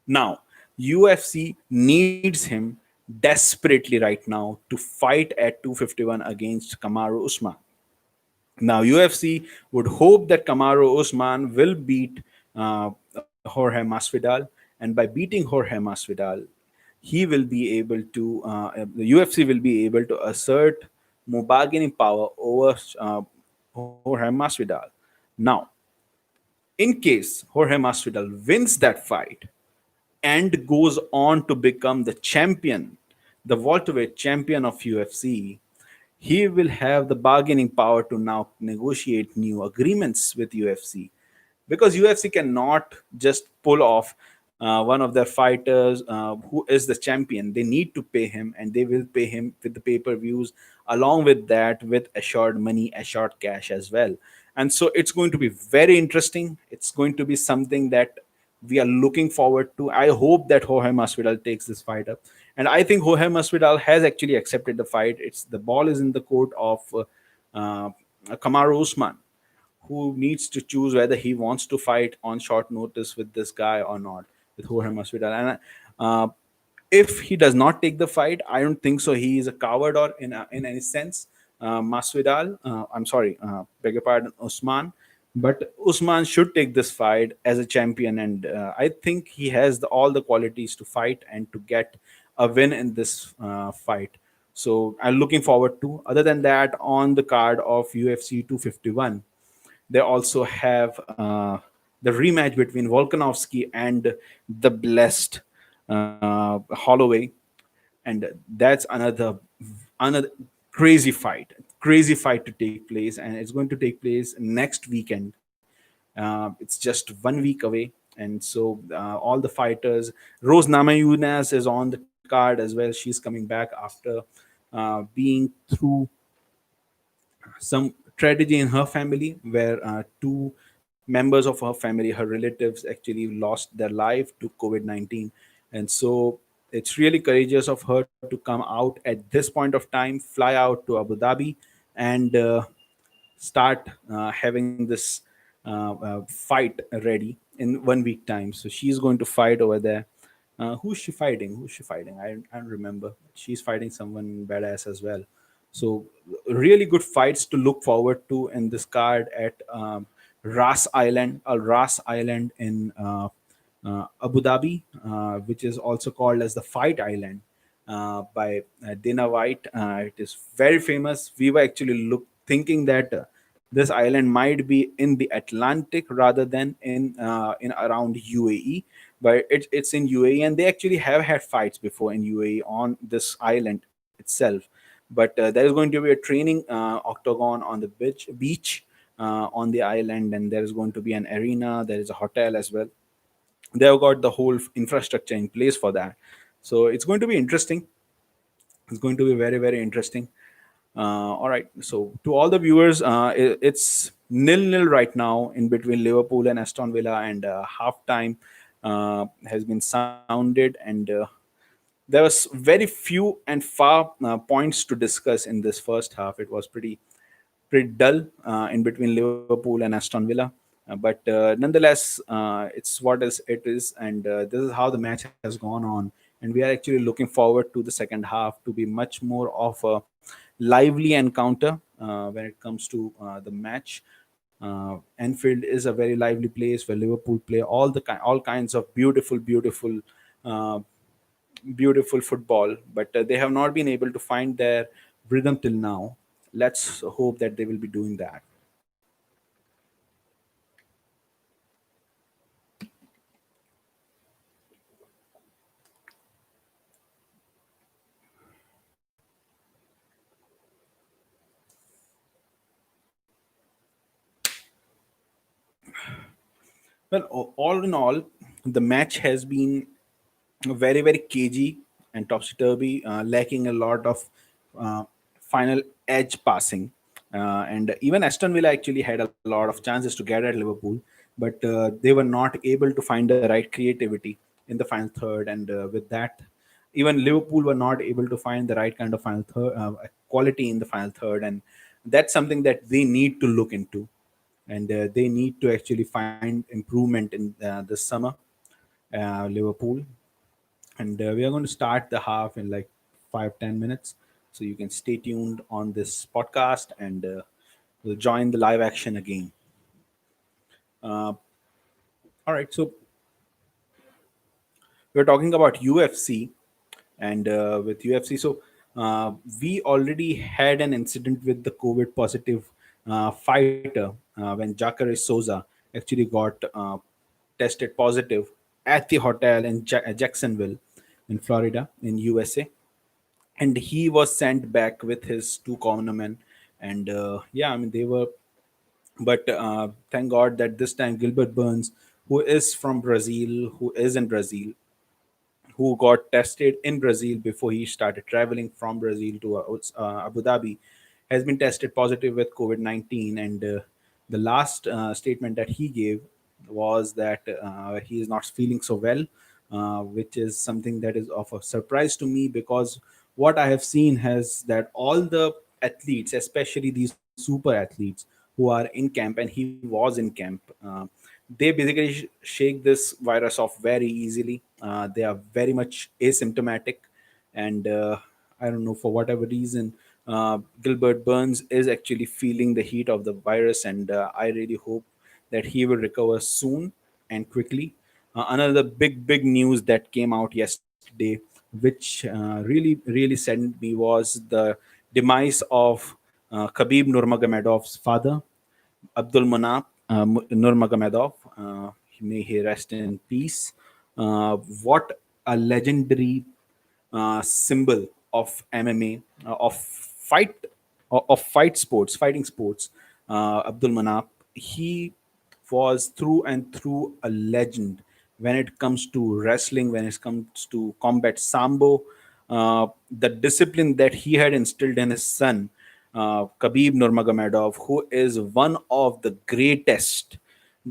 Now, UFC needs him desperately right now to fight at 251 against Kamaru Usman. Now, UFC would hope that Kamaru Usman will beat Jorge Masvidal, and by beating Jorge Masvidal, he will be able to the UFC will be able to assert more bargaining power over Jorge Masvidal. Now, in case Jorge Masvidal wins that fight and goes on to become the champion, the welterweight champion of UFC, he will have the bargaining power to now negotiate new agreements with UFC, because UFC cannot just pull off one of their fighters who is the champion. They need to pay him, and they will pay him with the pay-per-views, along with that, with assured money, assured cash as well. And so it's going to be very interesting. It's going to be something that we are looking forward to. I hope that Jorge Masvidal takes this fight up, and I think Jorge Masvidal has actually accepted the fight. It's the ball is in the court of uh, Kamaru Usman, who needs to choose whether he wants to fight on short notice with this guy or not, with Jorge Masvidal. And if he does not take the fight, I don't think so. He is a coward or in any sense. Masvidal, I'm sorry, beg your pardon, Usman. But Usman should take this fight as a champion, and I think he has all the qualities to fight and to get a win in this fight. So I'm looking forward to. Other than that, on the card of UFC 251, they also have the rematch between Volkanovski and the blessed Holloway, and that's another crazy fight to take place, and it's going to take place next weekend. It's just 1 week away, and so all the fighters. Rose Namajunas is on the card as well. She's coming back after being through some tragedy in her family, where two members of her family, her relatives, actually lost their life to COVID-19. And so it's really courageous of her to come out at this point of time, fly out to Abu Dhabi, and start having this fight ready in 1 week time. So she's going to fight over there. Who's she fighting? Who's she fighting? I don't remember. She's fighting someone badass as well. So really good fights to look forward to in this card at Ras Island, Al Ras Island in Abu Dhabi, which is also called as the Fight Island by Dana White. It is very famous. We were actually thinking that this island might be in the Atlantic rather than in around UAE, but it's in UAE, and they actually have had fights before in UAE on this island itself. But there is going to be a training octagon on the beach on the island, and there is going to be an arena. There is a hotel as well. They have got the whole infrastructure in place for that. So it's going to be interesting. It's going to be very, very interesting. All right. So to all the viewers, it's nil-nil right now in between Liverpool and Aston Villa, and halftime has been sounded, and there was very few and far points to discuss in this first half. It was pretty dull in between Liverpool and Aston Villa. But nonetheless, it's what is it is, and this is how the match has gone on. And we are actually looking forward to the second half to be much more of a lively encounter when it comes to the match. Anfield is a very lively place where Liverpool play all kinds of uh, beautiful football, but they have not been able to find their rhythm till now. Let's hope that they will be doing that. Well, all in all, the match has been very, very cagey and topsy turvy, lacking a lot of uh, final edge passing. And even Aston Villa actually had a lot of chances to get at Liverpool, but they were not able to find the right creativity in the final third. And with that, even Liverpool were not able to find the right kind of final third quality in the final third. And that's something that they need to look into, and they need to actually find improvement in this summer, Liverpool. And we are going to start the half in like 5-10 minutes, so you can stay tuned on this podcast, and we'll join the live action again. All right, so we're talking about UFC, and with UFC, so we already had an incident with the COVID positive fighter when Jacare Souza actually got tested positive at the hotel in Jacksonville, in Florida, in USA, and he was sent back with his two cornermen. And yeah, I mean, they were, but thank God that this time Gilbert Burns, who is from Brazil, who is in Brazil, who got tested in Brazil before he started traveling from Brazil to Abu Dhabi, has been tested positive with COVID 19. And the last statement that he gave was that he is not feeling so well, which is something that is of a surprise to me, because what I have seen has that all the athletes, especially these super athletes who are in camp, and he was in camp, they basically shake this virus off very easily. They are very much asymptomatic, and I don't know, for whatever reason, Gilbert Burns is actually feeling the heat of the virus, and I really hope that he will recover soon and quickly. Another big news that came out yesterday, which really saddened me, was the demise of Khabib Nurmagomedov's father, Abdul Manap Nurmagomedov. May he rest in peace. What a legendary symbol of MMA, of fight sports, fighting sports. Abdul Manap, he was through and through a legend when it comes to wrestling, when it comes to combat sambo. The discipline that he had instilled in his son, Khabib Nurmagomedov, who is one of the greatest,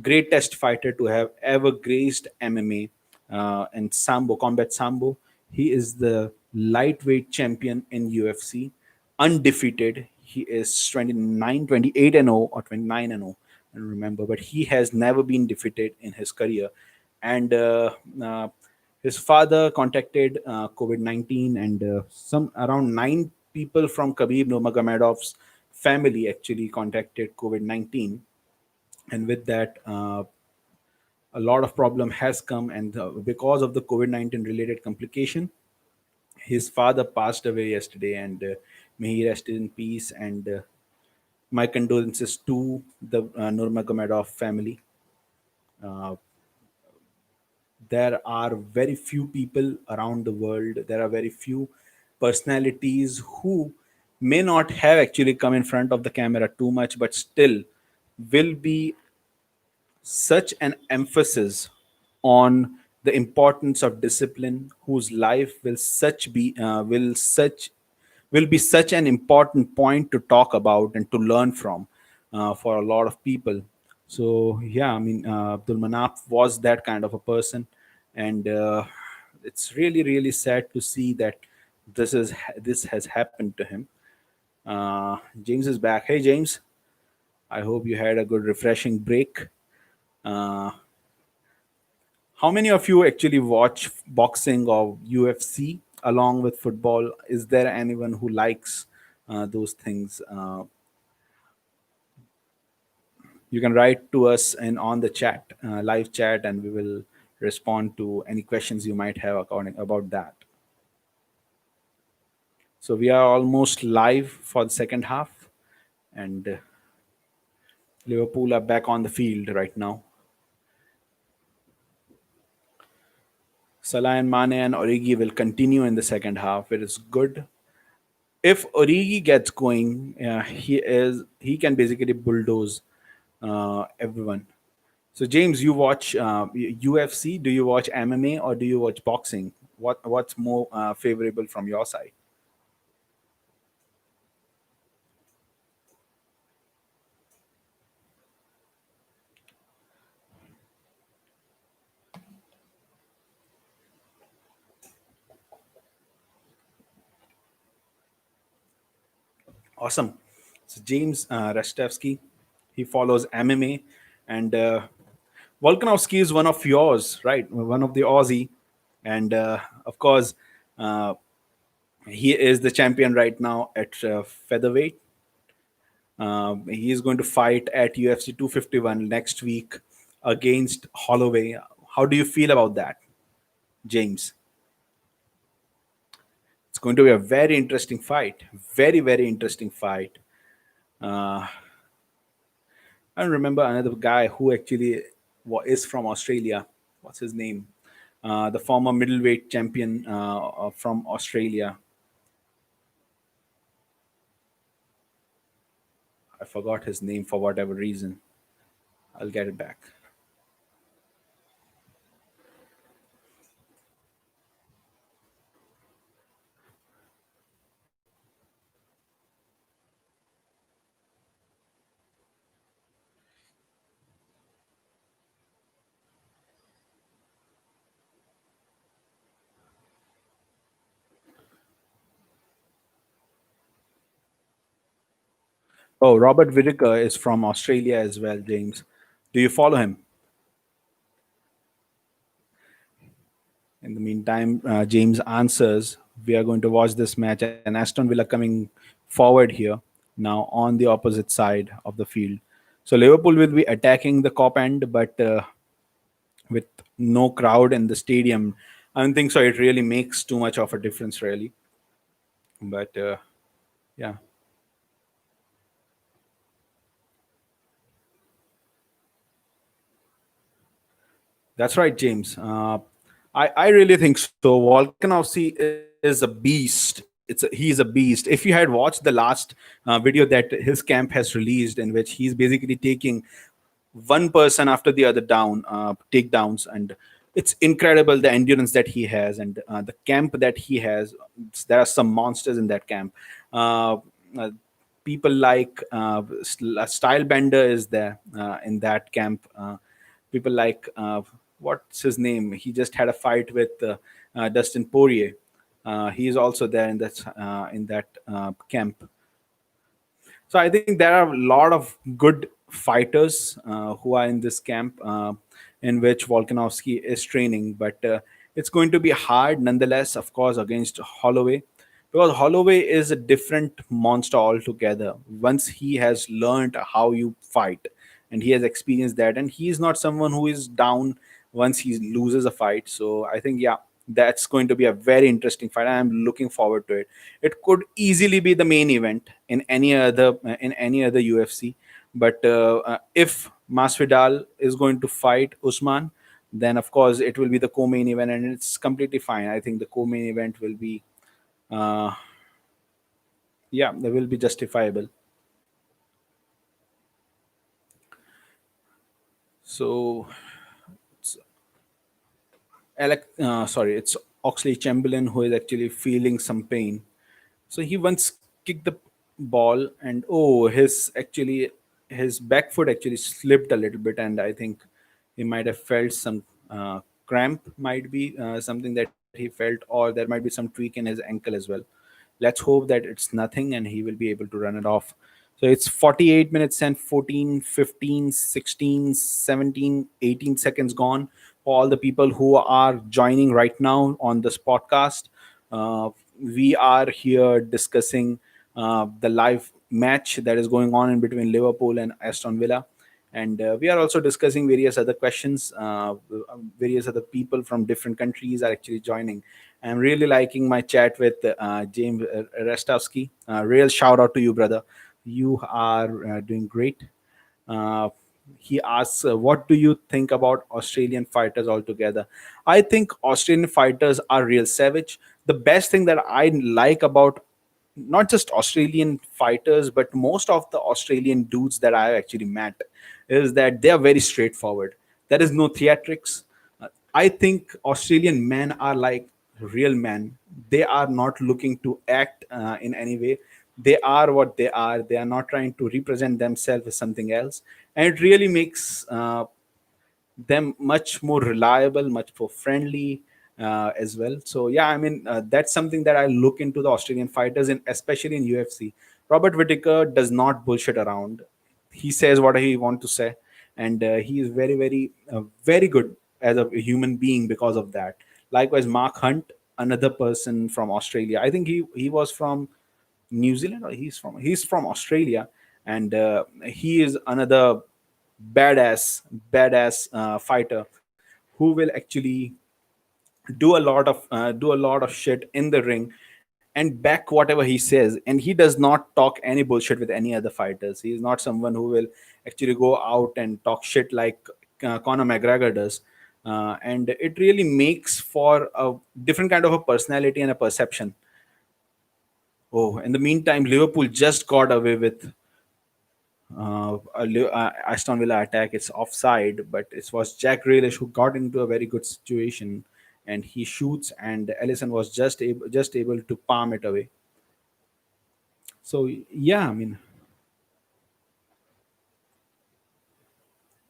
greatest fighter to have ever graced MMA and Sambo, combat Sambo. He is the lightweight champion in UFC, undefeated. He is 29, 28 and 0 or 29 and 0, I don't remember, but he has never been defeated in his career. And uh, his father contacted COVID 19, and some around nine people from Khabib Nurmagomedov's family actually contacted COVID 19. And with that, a lot of problem has come, and because of the COVID-19 related complication, his father passed away yesterday, and may he rest in peace. And my condolences to the Nurmagomedov family. Uh, there are very few people around the world. There are very few personalities who may not have actually come in front of the camera too much, but still will be such an emphasis on the importance of discipline, whose life will be such an important point to talk about and to learn from for a lot of people. So yeah, I mean, Abdul Manaf was that kind of a person, and it's really really sad to see that this has happened to him. James is back. Hey James, I hope you had a good refreshing break. uh, how many of you actually watch boxing or UFC along with football? Is there anyone who likes those things? You can write to us and on the chat, live chat, and we will respond to any questions you might have according about that. So we are almost live for the second half, and Liverpool are back on the field right now. Salah and Mane and Origi will continue in the second half. It is good. If Origi gets going, he can basically bulldoze everyone. So James, you watch UFC? Do you watch MMA or do you watch boxing? What's more favorable from your side? Awesome. So James Restevsky, he follows MMA, and Volkanovski is one of yours, right? One of the Aussie, and of course, uh, he is the champion right now at featherweight. He is going to fight at UFC 251 next week against Holloway. How do you feel about that, James? It's going to be a very interesting fight. Very, very interesting fight. Uh, I remember another guy who actually is from Australia. What's his name? The former middleweight champion from Australia. I forgot his name for whatever reason. I'll get it back. Oh, Robert Whittaker is from Australia as well, James. Do you follow him? In the meantime, James answers. We are going to watch this match, and Aston Villa coming forward here now on the opposite side of the field. So Liverpool will be attacking the cop end, but with no crowd in the stadium, I don't think so. It really makes too much of a difference, really. But yeah, that's right, James. I really think so. Volkanovski is a beast. He's a beast. If you had watched the last video that his camp has released, in which he's basically taking one person after the other down, takedowns, and it's incredible the endurance that he has, and the camp that he has. There are some monsters in that camp. Uh, People like Stylebender is there in that camp. people like what's his name? He just had a fight with Dustin Poirier. He is also there in that camp. So I think there are a lot of good fighters who are in this camp in which Volkanovski is training. But it's going to be hard nonetheless, of course, against Holloway, because Holloway is a different monster altogether. Once he has learned how you fight, and he has experienced that, and he is not someone who is down once he loses a fight. So I think, yeah, that's going to be a very interesting fight. I'm looking forward to it. It could easily be the main event in any other UFC. But if Masvidal is going to fight Usman, then of course it will be the co-main event, and it's completely fine. I think the co-main event will be, uh, yeah, they will be justifiable. So it's Oxley Chamberlain who is actually feeling some pain. So he once kicked the ball, and oh, his back foot actually slipped a little bit, and I think he might have felt some cramp, might be something that he felt, or there might be some tweak in his ankle as well. Let's hope that it's nothing and he will be able to run it off. So it's 48 minutes and 14, 15, 16, 17, 18 seconds gone for all the people who are joining right now on this podcast. We are here discussing the live match that is going on in between Liverpool and Aston Villa. And we are also discussing various other questions. Various other people from different countries are actually joining. I'm really liking my chat with James Restovsky. Real shout out to you, brother. You are doing great. Uh, he asks, what do you think about Australian fighters altogether? I think Australian fighters are real savage. The best thing that I like about not just Australian fighters, but most of the Australian dudes that I've actually met is that they are very straightforward. There is no theatrics. I think Australian men are like real men. They are not looking to act in any way. They are what they are. They are not trying to represent themselves as something else. And it really makes them much more reliable, much more friendly as well. So yeah, I mean that's something that I look into the Australian fighters, and especially in UFC. Robert Whittaker does not bullshit around. He says what he wants to say, and he is very good as a human being because of that. Likewise, Mark Hunt, another person from Australia. I think he was from New Zealand, or he's from Australia, and he is another badass fighter who will actually do a lot of shit in the ring and back whatever he says, and he does not talk any bullshit with any other fighters. He is not someone who will actually go out and talk shit like Conor McGregor does. And it really makes for a different kind of a personality and a perception. Oh, in the meantime, Liverpool just got away with Aston Villa attack. It's offside, but it was Jack Grealish who got into a very good situation, and he shoots, and Ellison was just able to palm it away. So yeah, I mean,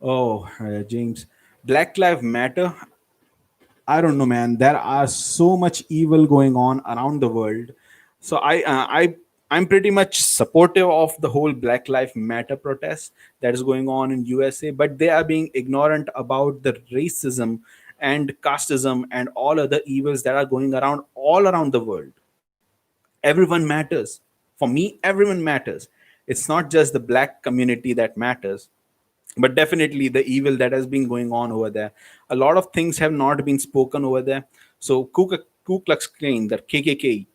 oh, James, Black Lives Matter. I don't know, man. There are so much evil going on around the world. So I'm pretty much supportive of the whole Black Lives Matter protest that is going on in USA, but they are being ignorant about the racism and casteism and all other evils that are going around all around the world. Everyone matters. For me, everyone matters. It's not just the black community that matters, but definitely the evil that has been going on over there. A lot of things have not been spoken over there. So Ku Klux Klan, the KKK,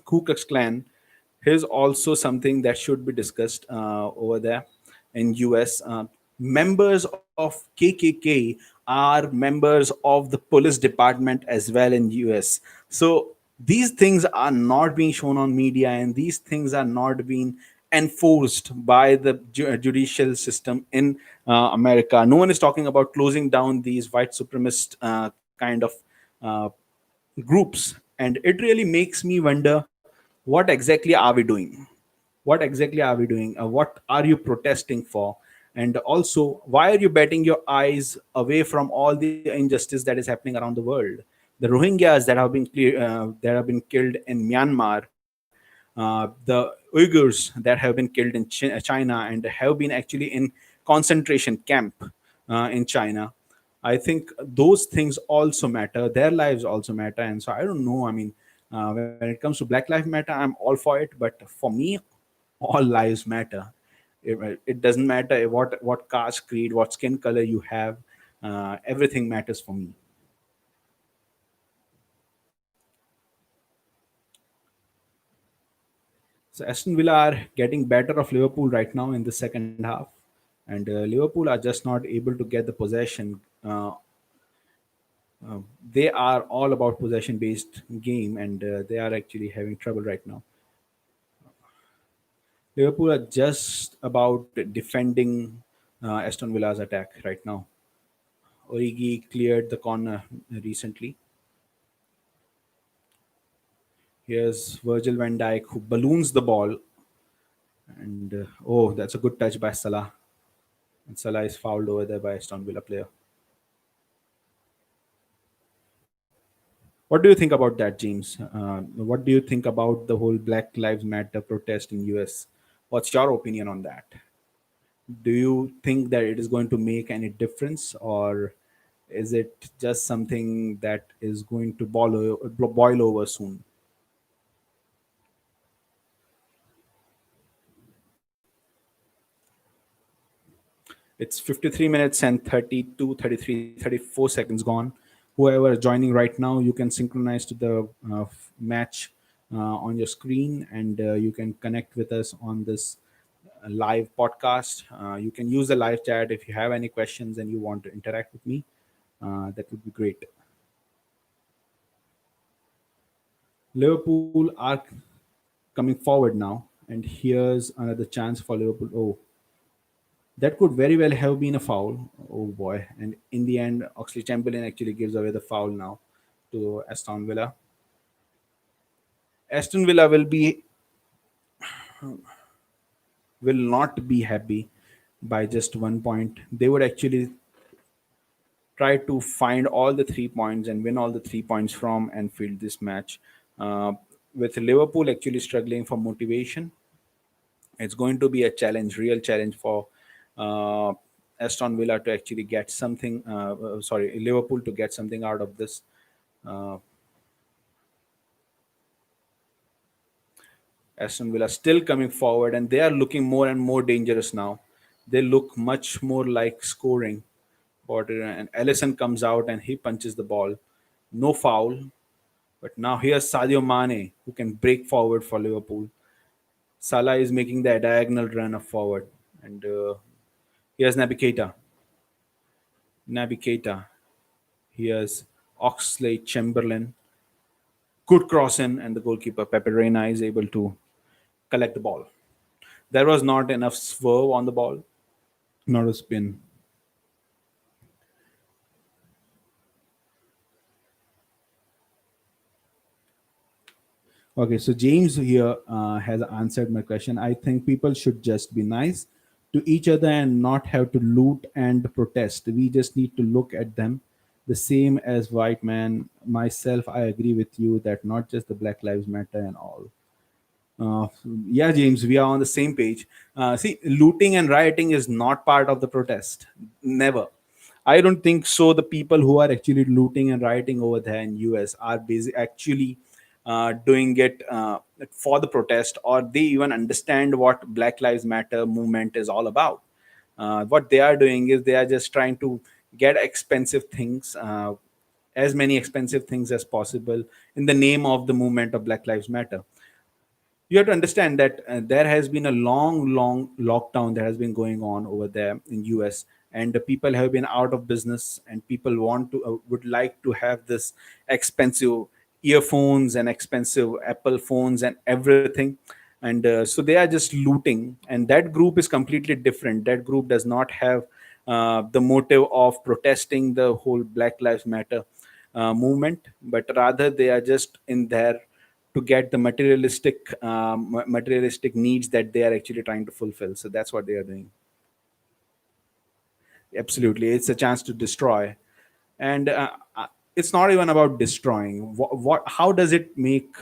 Ku Klux Klan, is also something that should be discussed over there in US. Members of KKK are members of the police department as well in US. So these things are not being shown on media, and these things are not being enforced by the judicial system in America. No one is talking about closing down these white supremacist kind of uh, groups, and it really makes me wonder, what exactly are we doing? What exactly are we doing? What are you protesting for? And also, why are you betting your eyes away from all the injustice that is happening around the world? The Rohingyas that have been killed in Myanmar, the Uyghurs that have been killed in China and have been actually in concentration camp in China. I think those things also matter. Their lives also matter, and so I don't know. I mean, when it comes to Black Lives Matter, I'm all for it, but for me, all lives matter. It doesn't matter what caste, creed, what skin color you have. Everything matters for me. So Aston Villa are getting better of Liverpool right now in the second half, and Liverpool are just not able to get the possession. They are all about possession-based game, and they are actually having trouble right now. Liverpool are just about defending Aston Villa's attack right now. Origi cleared the corner recently. Here's Virgil van Dijk who balloons the ball, and oh, that's a good touch by Salah. And Salah is fouled over there by Aston Villa player. What do you think about that, James? What do you think about the whole Black Lives Matter protest in US? What's your opinion on that? Do you think that it is going to make any difference, or is it just something that is going to boil over soon? It's 53 minutes and 32, 33, 34 seconds gone. Whoever is joining right now, you can synchronize to the match on your screen, and you can connect with us on this live podcast. You can use the live chat if you have any questions and you want to interact with me. That would be great. Liverpool are coming forward now, and here's another chance for Liverpool. Oh, that could very well have been a foul. Oh boy! And in the end, Oxley Chamberlain actually gives away the foul now to Aston Villa. Aston Villa will not be happy by just 1 point. They would actually try to find all the 3 points and win all the 3 points from Anfield this match. Uh, with Liverpool actually struggling for motivation, it's going to be a challenge, real challenge for uh, Aston Villa to actually get something. Sorry, Liverpool to get something out of this. Uh, Aston Villa still coming forward, and they are looking more and more dangerous now. They look much more like scoring. And Ellison comes out and he punches the ball. No foul, but now here's Sadio Mane who can break forward for Liverpool. Salah is making the diagonal run of forward, and here's Naby Keita. Naby Keita. Here's Oxley Chamberlain. Good cross in, and the goalkeeper Pepe Reina is able to collect the ball. There was not enough swerve on the ball, not a spin. Okay, so James here has answered my question. I think people should just be nice to each other and not have to loot and protest. We just need to look at them the same as white man. Myself, I agree with you that not just the Black Lives Matter and all. Uh, yeah, James, we are on the same page. See, looting and rioting is not part of the protest. Never. I don't think so. The people who are actually looting and rioting over there in US are actually doing it for the protest, or they even understand what Black Lives Matter movement is all about. What they are doing is they are just trying to get expensive things, as many expensive things as possible, in the name of the movement of Black Lives Matter. You have to understand that there has been a long lockdown that has been going on over there in US, and the people have been out of business, and people would like to have this expensive earphones and expensive Apple phones and everything. And so they are just looting, and that group is completely different. That group does not have the motive of protesting the whole Black Lives Matter movement, but rather they are just in there to get the materialistic needs that they are actually trying to fulfill. So that's what they are doing. Absolutely, it's a chance to destroy, and it's not even about destroying. What? How does it make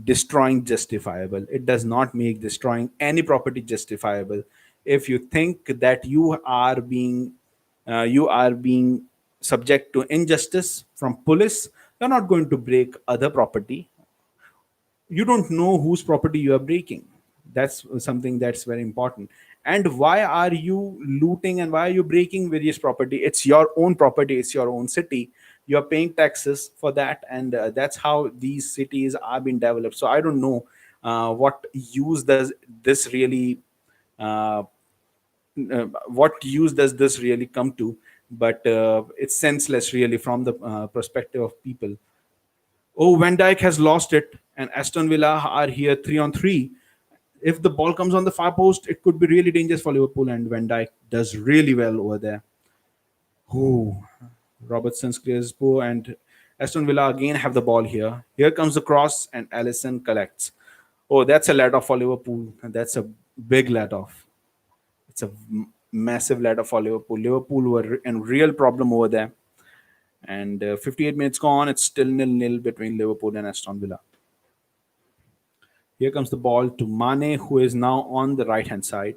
destroying justifiable? It does not make destroying any property justifiable. If you think that you are being subject to injustice from police, you're not going to break other property. You don't know whose property you are breaking. That's something that's very important. And why are you looting and why are you breaking various property? It's your own property, it's your own city. You're paying taxes for that, and that's how these cities are being developed. So I don't know what use does this really uh, what use does this really come to, but it's senseless really from the perspective of people. Oh, Van Dijk has lost it, and Aston Villa are here 3 on 3. If the ball comes on the far post, it could be really dangerous for Liverpool, and Van Dijk does really well over there. Oh, Robertson's clears poor, and Aston Villa again have the ball here. Here comes the cross, and Allison collects. Oh, that's a let off for Liverpool. That's a big let off. It's a massive let off for Liverpool. Liverpool were in real problem over there. And 58 minutes gone, it's still nil-nil between Liverpool and Aston Villa. Here comes the ball to Mane, who is now on the right hand side.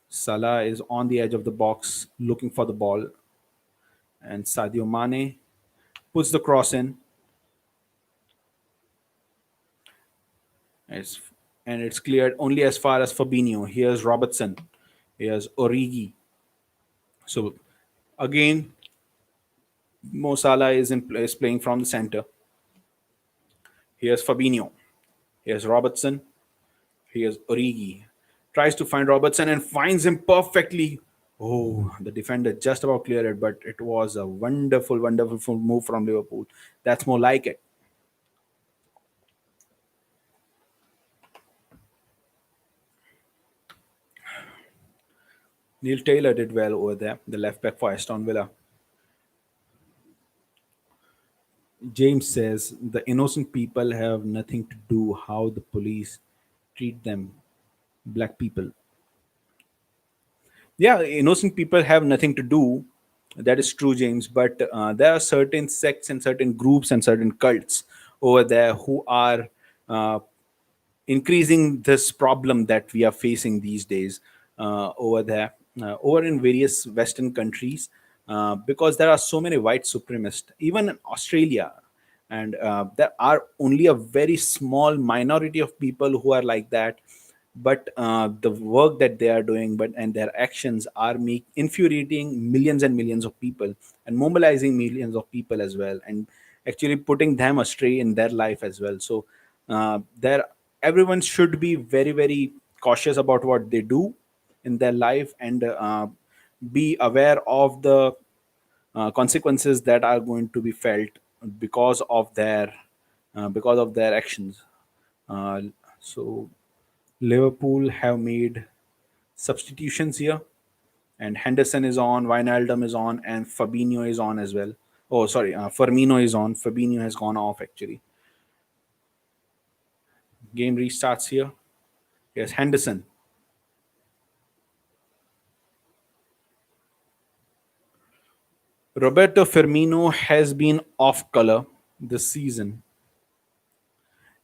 Salah is on the edge of the box looking for the ball. And Sadio Mane puts the cross in. It's, and it's cleared only as far as Fabinho. Here's Robertson. Here's Origi. So again, Mo Salah is playing from the center. Here's Fabinho. Here's Robertson. Here's Origi. Tries to find Robertson and finds him perfectly. Oh, the defender just about cleared it, but it was a wonderful, wonderful move from Liverpool. That's more like it. Neil Taylor did well over there, the left back for Aston Villa. James says the innocent people have nothing to do how the police treat them, black people. Yeah, innocent people have nothing to do. That is true, James. But there are certain sects and certain groups and certain cults over there who are uh, increasing this problem that we are facing these days over there, over in various Western countries, because there are so many white supremacists, even in Australia. And there are only a very small minority of people who are like that, but the work that they are doing and their actions are infuriating millions and millions of people and mobilizing millions of people as well, and actually putting them astray in their life as well. So there everyone should be very, very cautious about what they do in their life, and be aware of the consequences that are going to be felt because of their actions. uh, so Liverpool have made substitutions here, and Henderson is on, Wijnaldum is on, and Fabinho is on as well. Oh, sorry, Firmino is on. Fabinho has gone off actually. Game restarts here. Yes, Henderson. Roberto Firmino has been off color this season.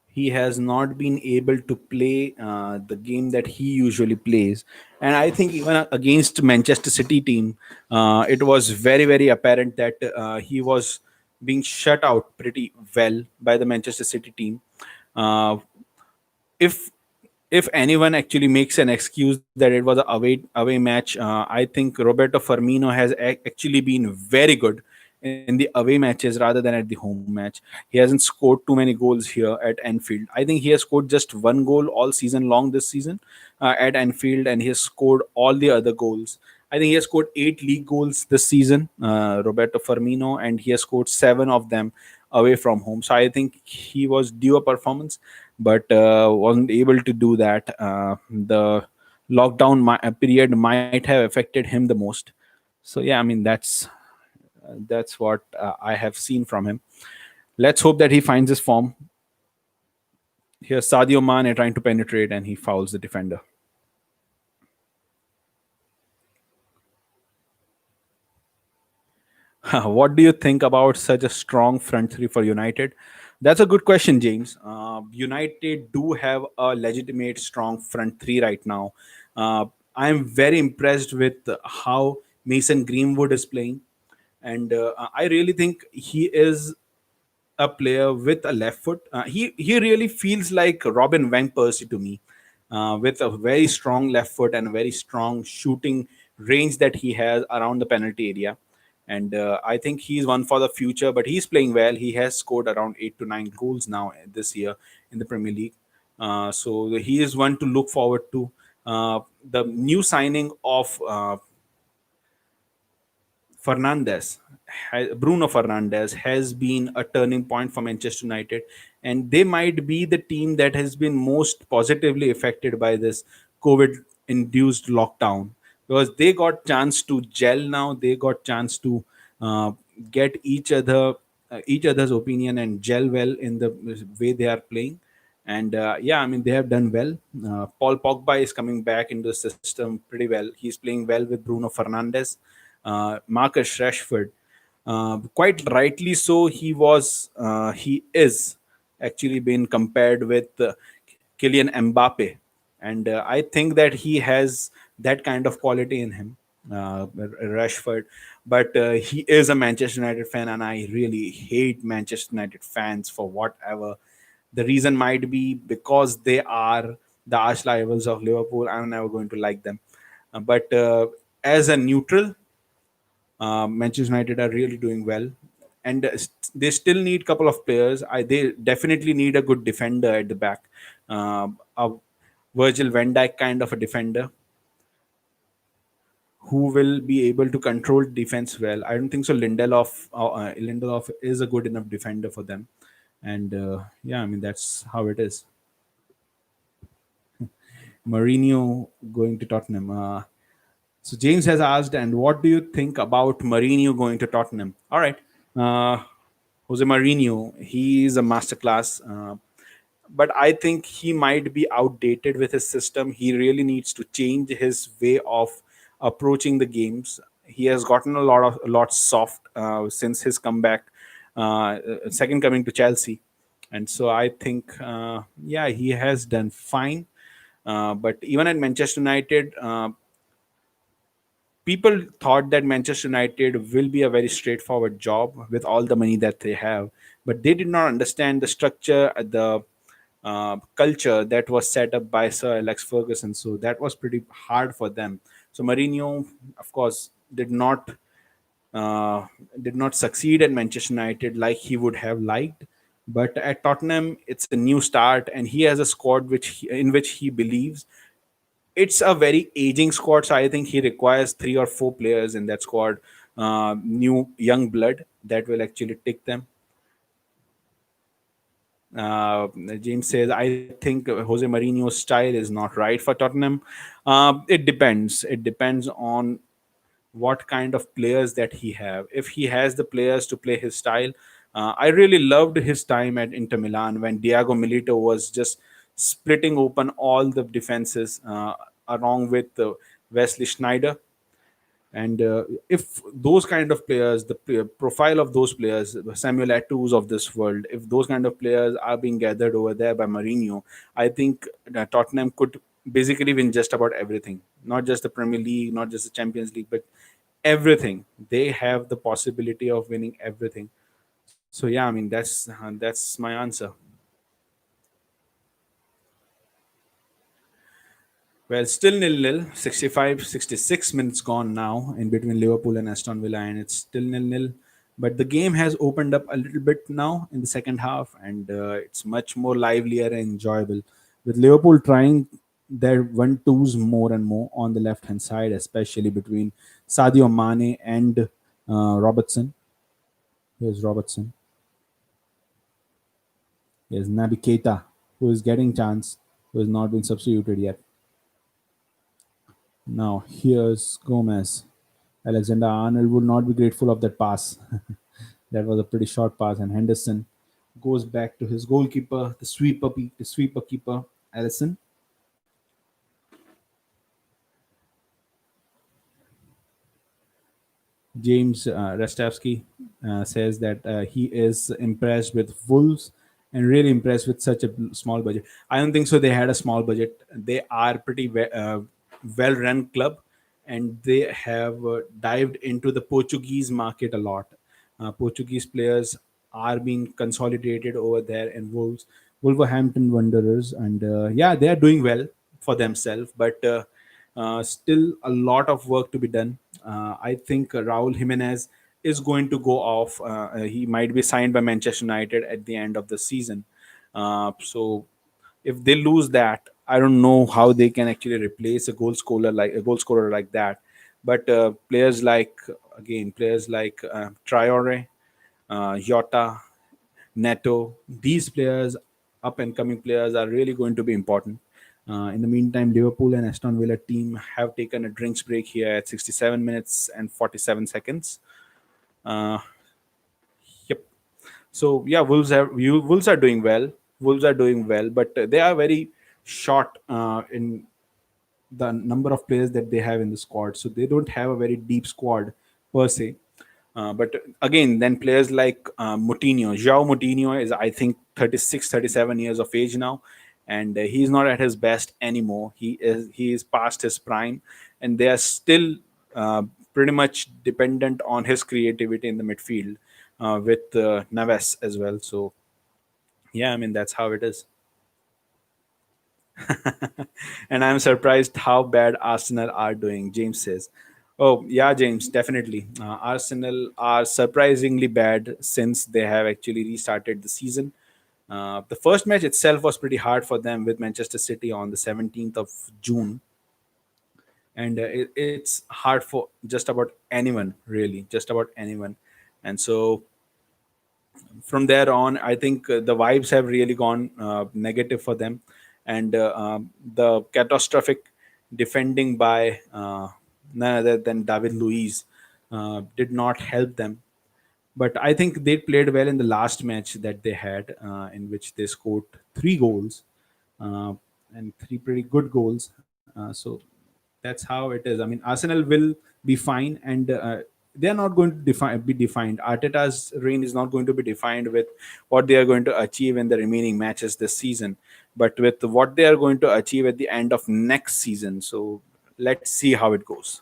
He has not been able to play the game that he usually plays, and I think even against Manchester City team, it was very, very apparent that he was being shut out pretty well by the Manchester City team. uh, if if anyone actually makes an excuse that it was a away match, I think Roberto Firmino has actually been very good in the away matches rather than at the home match. He hasn't scored too many goals here at Anfield. I think he has scored just one goal all season long this season at Anfield, and he has scored all the other goals. I think he has scored 8 league goals this season, Roberto Firmino, and he has scored 7 of them away from home. So I think he was due a performance, but wasn't able to do that. The lockdown period might have affected him the most. So yeah, I mean that's what I have seen from him. Let's hope that he finds his form. Here's Sadio Mane trying to penetrate, and he fouls the defender. What do you think about such a strong front three for United? That's a good question, James. United do have a legitimate strong front three right now. I am very impressed with how Mason Greenwood is playing, and I really think he is a player with a left foot. He really feels like Robin van Persie to me, with a very strong left foot and a very strong shooting range that he has around the penalty area. And I think he's one for the future. But he's playing well. He has scored around 8 to 9 goals now this year in the Premier League. So he is one to look forward to. The new signing of Bruno Fernandes has been a turning point for Manchester United, and they might be the team that has been most positively affected by this COVID-induced lockdown, because they got chance to gel now. They got chance to uh, get each other's opinion and gel well in the way they are playing. And yeah, I mean, they have done well. Paul Pogba is coming back into the system pretty well. He's playing well with Bruno Fernandes, Marcus Rashford. Quite rightly so, he is actually been compared with Kylian Mbappe, and I think that he has that kind of quality in him, Rashford. But he is a Manchester United fan, and I really hate Manchester United fans for whatever the reason might be, because they are the arch rivals of Liverpool. I'm never going to like them. But as a neutral, Manchester United are really doing well, and they still need a couple of players. They definitely need a good defender at the back, a Virgil van Dijk kind of a defender who will be able to control defense well. I don't think so. Lindelof is a good enough defender for them, and yeah, I mean that's how it is. Mourinho going to Tottenham. So James has asked, and what do you think about Mourinho going to Tottenham? All right, uh, Jose Mourinho, he is a masterclass, but I think he might be outdated with his system. He really needs to change his way of approaching the games. He has gotten a lot soft since his comeback, second coming to Chelsea, and so I think yeah, he has done fine. But even at Manchester United, people thought that Manchester United will be a very straightforward job with all the money that they have, but they did not understand the structure, the culture that was set up by Sir Alex Ferguson. So that was pretty hard for them. So Mourinho, of course, uh, did not succeed at Manchester United like he would have liked. But at Tottenham, it's a new start, and he has a squad in which he believes. It's a very aging squad, so I think he requires 3 or 4 players in that squad, new young blood that will actually take them. Uh, James says, I think Jose Mourinho's style is not right for Tottenham. It depends. It depends on what kind of players that he have. If he has the players to play his style, I really loved his time at Inter Milan when Diego Milito was just splitting open all the defenses, along with Wesley Schneider. And if those kind of players, the profile of those players, Samuel Eto'os of this world, if those kind of players are being gathered over there by Mourinho, I think Tottenham could basically win just about everything. Not just the Premier League, not just the Champions League, but everything. They have the possibility of winning everything. So yeah, I mean that's my answer. Well, still nil-nil. 65, 66 minutes gone now in between Liverpool and Aston Villa, and it's still nil-nil. But the game has opened up a little bit now in the second half, and it's much more livelier and enjoyable. With Liverpool trying their one-twos more and more on the left-hand side, especially between Sadio Mane and Robertson. Here's Robertson. Here's Naby Keita, who is getting chance, who has not been substituted yet. Now here's Gomez. Alexander Arnold would not be grateful of that pass. That was a pretty short pass, and Henderson goes back to his goalkeeper, the sweeper keeper, Allison. James Restavsky says that he is impressed with Wolves and really impressed with such a small budget. I don't think so. They had a small budget. They are pretty well-run club, and they have dived into the Portuguese market a lot. Portuguese players are being consolidated over there in Wolverhampton Wanderers, and yeah, they are doing well for themselves, but still a lot of work to be done. I think Raul Jimenez is going to go off. He might be signed by Manchester United at the end of the season. So if they lose that, I don't know how they can actually replace a goal scorer like that. But players like Traore, Jota, Neto, these players, up and coming players, are really going to be important. In the meantime, Liverpool and Aston Villa team have taken a drinks break here at 67 minutes and 47 seconds. Uh, yep. So yeah, Wolves are doing well. Wolves are doing well, but they are very short in the number of players that they have in the squad. So they don't have a very deep squad per se. But again, then players like João Moutinho is, I think, 36, 37 years of age now, and he's not at his best anymore. He is past his prime, and they are still pretty much dependent on his creativity in the midfield with Naves as well. So yeah, I mean that's how it is. And I'm surprised how bad Arsenal are doing, James says. Oh, yeah, James, definitely. Arsenal are surprisingly bad since they have actually restarted the season. The first match itself was pretty hard for them with Manchester City on the 17th of June. And it's hard for just about anyone, really, just about anyone. And so from there on, I think the vibes have really gone negative for them, and the catastrophic defending by none other than David Luiz did not help them. But I think they played well in the last match that they had, in which they scored 3 goals, uh, and 3 pretty good goals. So that's how it is. I mean, Arsenal will be fine, and they are not going to be defined. Arteta's reign is not going to be defined with what they are going to achieve in the remaining matches this season, but with what they are going to achieve at the end of next season. So let's see how it goes.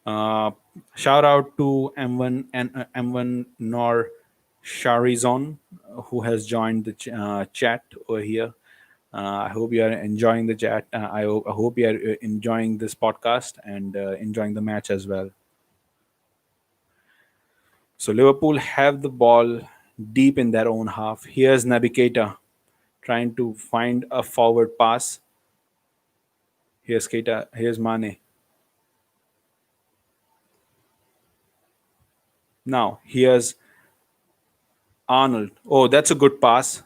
Uh, Shout out to M1 and M1 Nor Sharizon, who has joined the chat over here. I hope you are enjoying the chat. I hope you are enjoying this podcast and enjoying the match as well. So Liverpool have the ball deep in their own half. Here's Naby Keita trying to find a forward pass. Here's Keita. Here's Mane. Now here's Arnold. Oh, that's a good pass.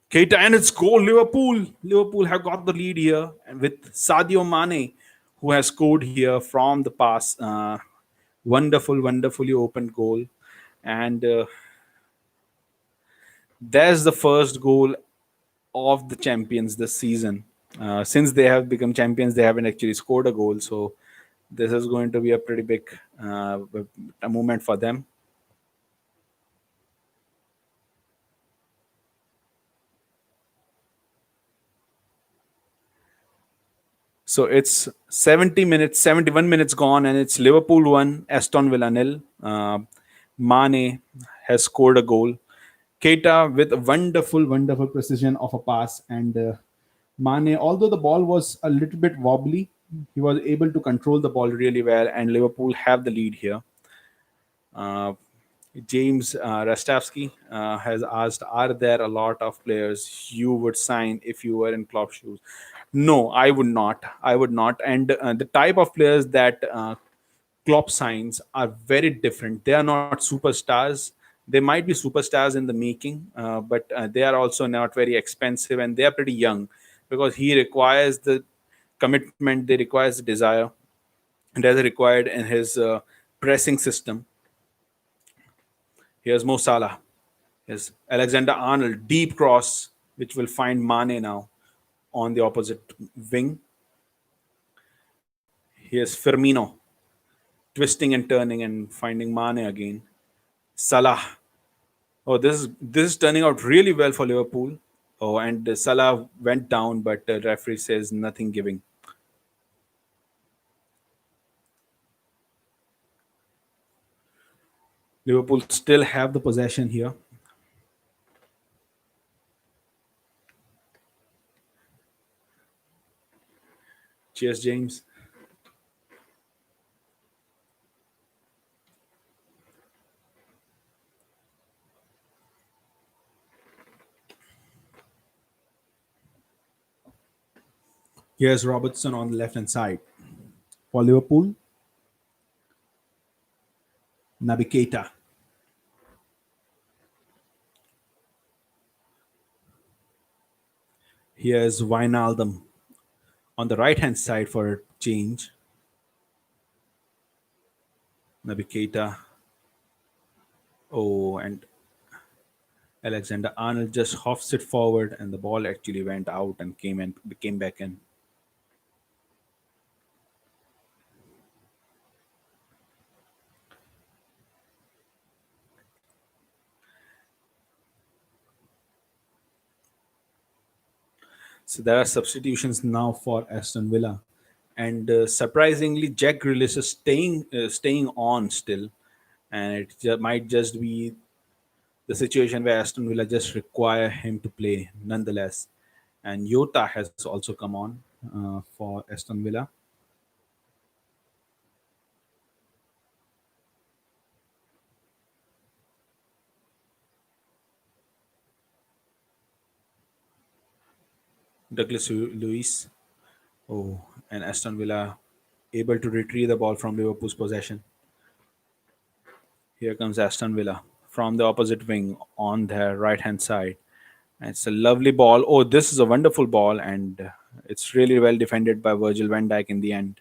Keita, and it's goal. Liverpool. Liverpool have got the lead here, and with Sadio Mane, who has scored here from the pass. Wonderfully opened goal, and there's the first goal of the champions this season. Since they have become champions, they haven't actually scored a goal. So this is going to be a pretty big a moment for them. So it's 70 minutes, 71 minutes gone, and it's Liverpool 1, Aston Villa nil. Mane has scored a goal. Keita with a wonderful precision of a pass, and Mane, although the ball was a little bit wobbly, he was able to control the ball really well, and Liverpool have the lead here. Uh, James Rastavsky has asked, "Are there a lot of players you would sign if you were in Klopp's shoes?" No, I would not. I would not. And the type of players that Klopp signs are very different. They are not superstars. They might be superstars in the making, but they are also not very expensive, and they are pretty young because he requires the commitment. They requires the desire, and as required in his pressing system. Here's Mo Salah. Yes, Alexander Arnold, deep cross, which will find Mane now on the opposite wing. Here's Firmino, twisting and turning and finding Mane again. Salah. Oh, this is turning out really well for Liverpool. Oh, and Salah went down, but the referee says nothing giving. Liverpool still have the possession here. Cheers, James. Here's Robertson on the left hand side. For Liverpool, Naby Keita. Here's Wijnaldum on the right hand side for a change. Naby Keita. Oh, and Alexander Arnold just hoffs it forward, and the ball actually went out and came back in. So there are substitutions now for Aston Villa, and surprisingly, Jack Grealish is staying on still, and might just be the situation where Aston Villa just require him to play nonetheless. And Yota has also come on for Aston Villa. Douglas Luiz, oh, and Aston Villa able to retrieve the ball from Liverpool's possession. Here comes Aston Villa from the opposite wing on their right hand side. And it's a lovely ball. Oh, this is a wonderful ball, and it's really well defended by Virgil van Dijk in the end.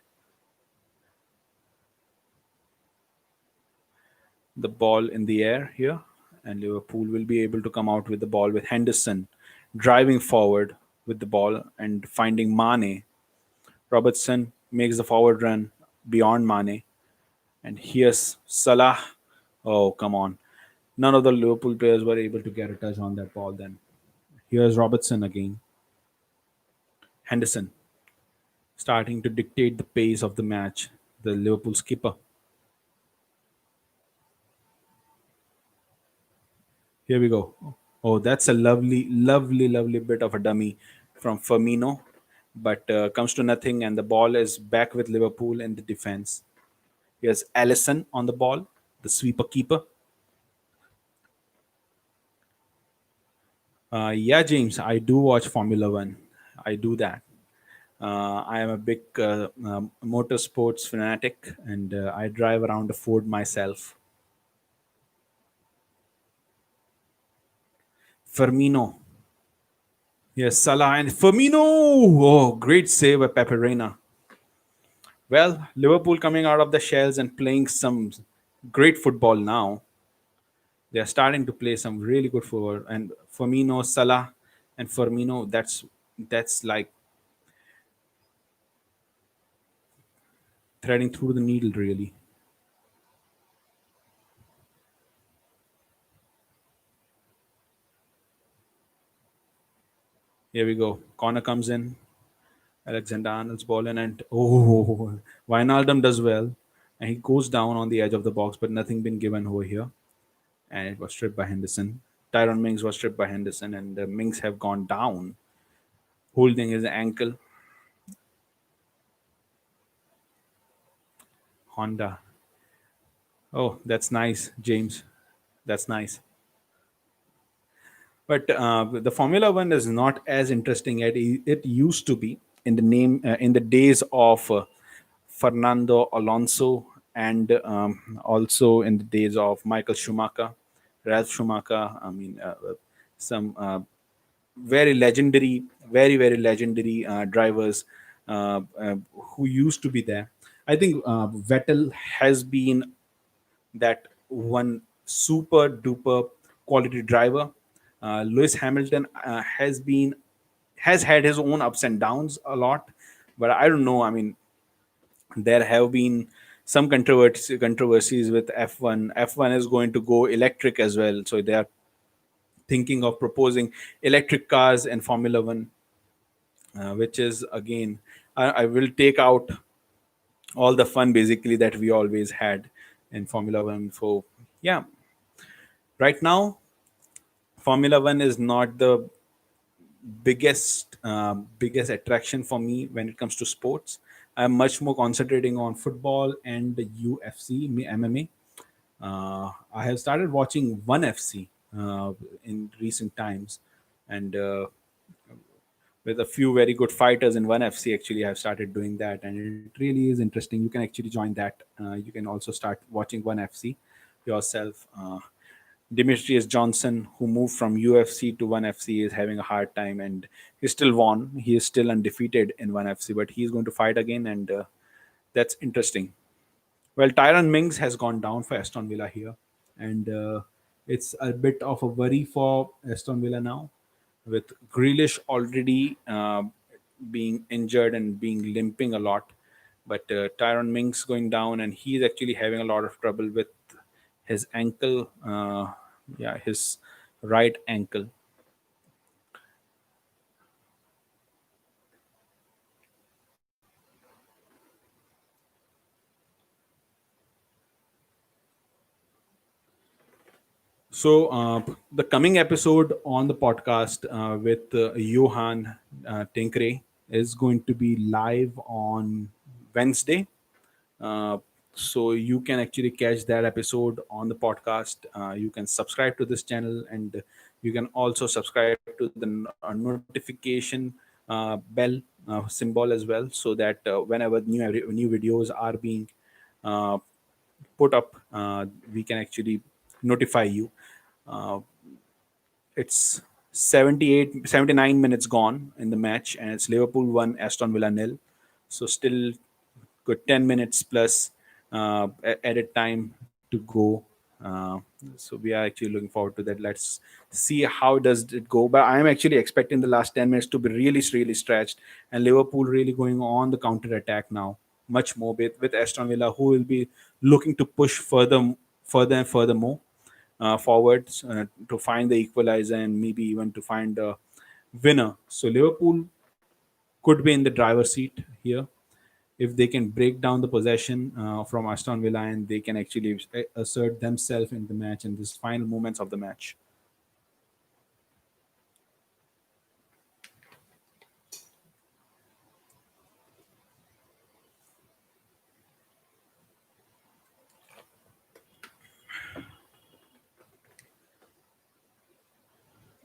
The ball in the air here, and Liverpool will be able to come out with the ball with Henderson driving forward with the ball and finding Mane. Robertson makes the forward run beyond Mane, and here's Salah. Oh, come on. None of the Liverpool players were able to get a touch on that ball then. Here's Robertson again. Henderson starting to dictate the pace of the match. The Liverpool skipper. Here we go. Oh, that's a lovely, lovely, lovely bit of a dummy from Firmino, but comes to nothing, and the ball is back with Liverpool in the defense. Here's Allison on the ball, the sweeper keeper. Yeah, James, I do watch Formula One. I do that. I am a big motorsports fanatic, and I drive around a Ford myself. Firmino. Yes, Salah and Firmino. Oh, great save by Pepe Reina. Well, Liverpool coming out of the shells and playing some great football now. They are starting to play some really good football. And Firmino, Salah, and Firmino. That's like threading through the needle. Really. Here we go. Corner comes in. Alexander Arnold's ball in, and oh, Wijnaldum does well, and he goes down on the edge of the box, but nothing been given over here, and it was stripped by Henderson. Tyrone Mings was stripped by Henderson, and Mings have gone down, holding his ankle. Honda. Oh, that's nice, James. That's nice. But the Formula One is not as interesting as it used to be in the days of Fernando Alonso, and also in the days of Michael Schumacher, Ralph Schumacher. I mean, some very legendary, very legendary drivers who used to be there. I think Vettel has been that one super duper quality driver. Lewis Hamilton has had his own ups and downs a lot, but I don't know. I mean, there have been some controversies with F1. F1 is going to go electric as well, so they are thinking of proposing electric cars in Formula One, which is again, I will take out all the fun basically that we always had in Formula One. So yeah, right now Formula One is not the biggest attraction for me when it comes to sports. I'm much more concentrating on football and the UFC, MMA. I have started watching ONE FC in recent times, and with a few very good fighters in ONE FC, actually, I've started doing that, and it really is interesting. You can actually join that. You can also start watching ONE FC yourself. Demetrius Johnson, who moved from UFC to ONE FC, is having a hard time, and he still won. He is still undefeated in ONE FC, but he's going to fight again, and that's interesting. Well, Tyron Mings has gone down for Aston Villa here, and it's a bit of a worry for Aston Villa now, with Grealish already being injured and being limping a lot. But Tyron Mings going down, and he's actually having a lot of trouble with his ankle. Yeah, his right ankle. So, the coming episode on the podcast with Johan Tinkre is going to be live on Wednesday. Uh, so, you can actually catch that episode on the podcast. You can subscribe to this channel, and you can also subscribe to the notification bell symbol as well, so that whenever new videos are being uh, put up, we can actually notify you. Uh, it's 79 minutes gone in the match, and it's Liverpool 1, Aston Villa nil. So still good 10 minutes plus added time to go. So we are actually looking forward to that. Let's see how does it go. But I'm actually expecting the last 10 minutes to be really stretched, and Liverpool really going on the counter attack now, much more with Aston Villa, who will be looking to push further and further more forwards to find the equalizer and maybe even to find a winner. So Liverpool could be in the driver's seat here if they can break down the possession from Aston Villa, and they can actually assert themselves in the match in these final moments of the match.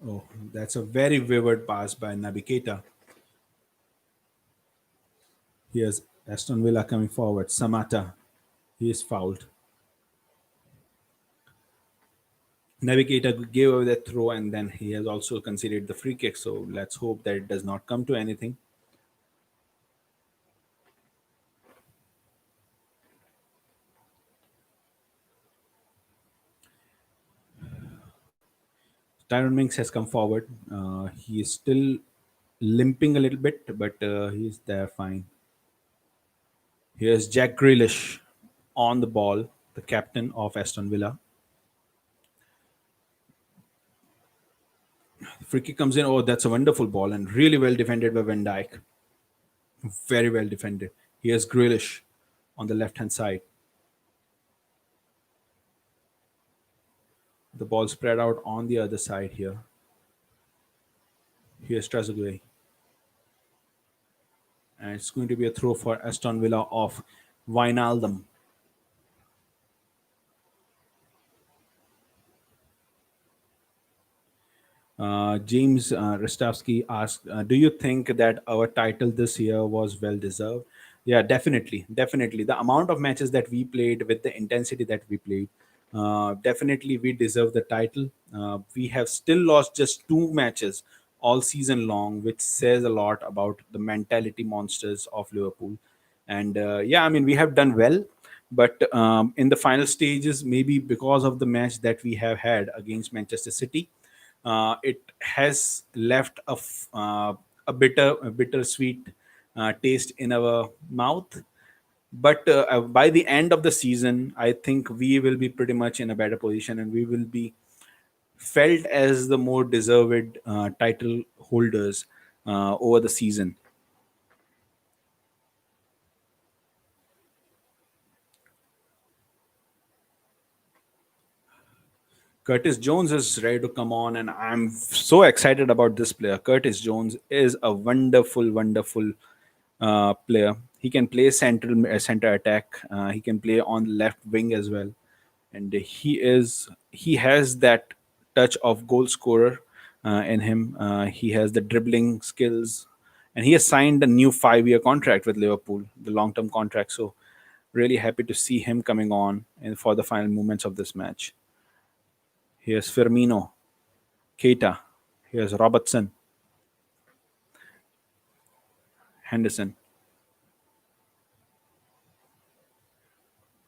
Oh, that's a very vivid pass by Naby Keita. Here's Aston Villa coming forward. Samata, he is fouled. Navigator gave away that throw, and then he has also conceded the free kick. So let's hope that it does not come to anything. Tyron Minks has come forward. He is still limping a little bit, but he's there fine. Here's Jack Grealish on the ball, the captain of Aston Villa. The free kick comes in. Oh, that's a wonderful ball and really well defended by Van Dijk. Very well defended. Here's Grealish on the left hand side. The ball spread out on the other side here. Here's Trezeguet. And it's going to be a throw for Aston Villa of Wijnaldum. James Rostowski asked, "Do you think that our title this year was well deserved?" Yeah, definitely, definitely. The amount of matches that we played with the intensity that we played, definitely we deserve the title. We have still lost just two matches all season long, which says a lot about the mentality monsters of Liverpool. And yeah, I mean, we have done well. But in the final stages, maybe because of the match that we have had against Manchester City, it has left a bittersweet taste in our mouth. But by the end of the season, I think we will be pretty much in a better position, and we will be felt as the more deserved title holders over the season. Curtis Jones is ready to come on, and I'm so excited about this player. Curtis Jones is a wonderful, wonderful player. He can play center attack. He can play on the left wing as well, and he has that touch of goal scorer in him. He has the dribbling skills, and he has signed a new 5-year contract with Liverpool, the long-term contract. So, really happy to see him coming on and for the final moments of this match. Here's Firmino, Keita, here's Robertson, Henderson,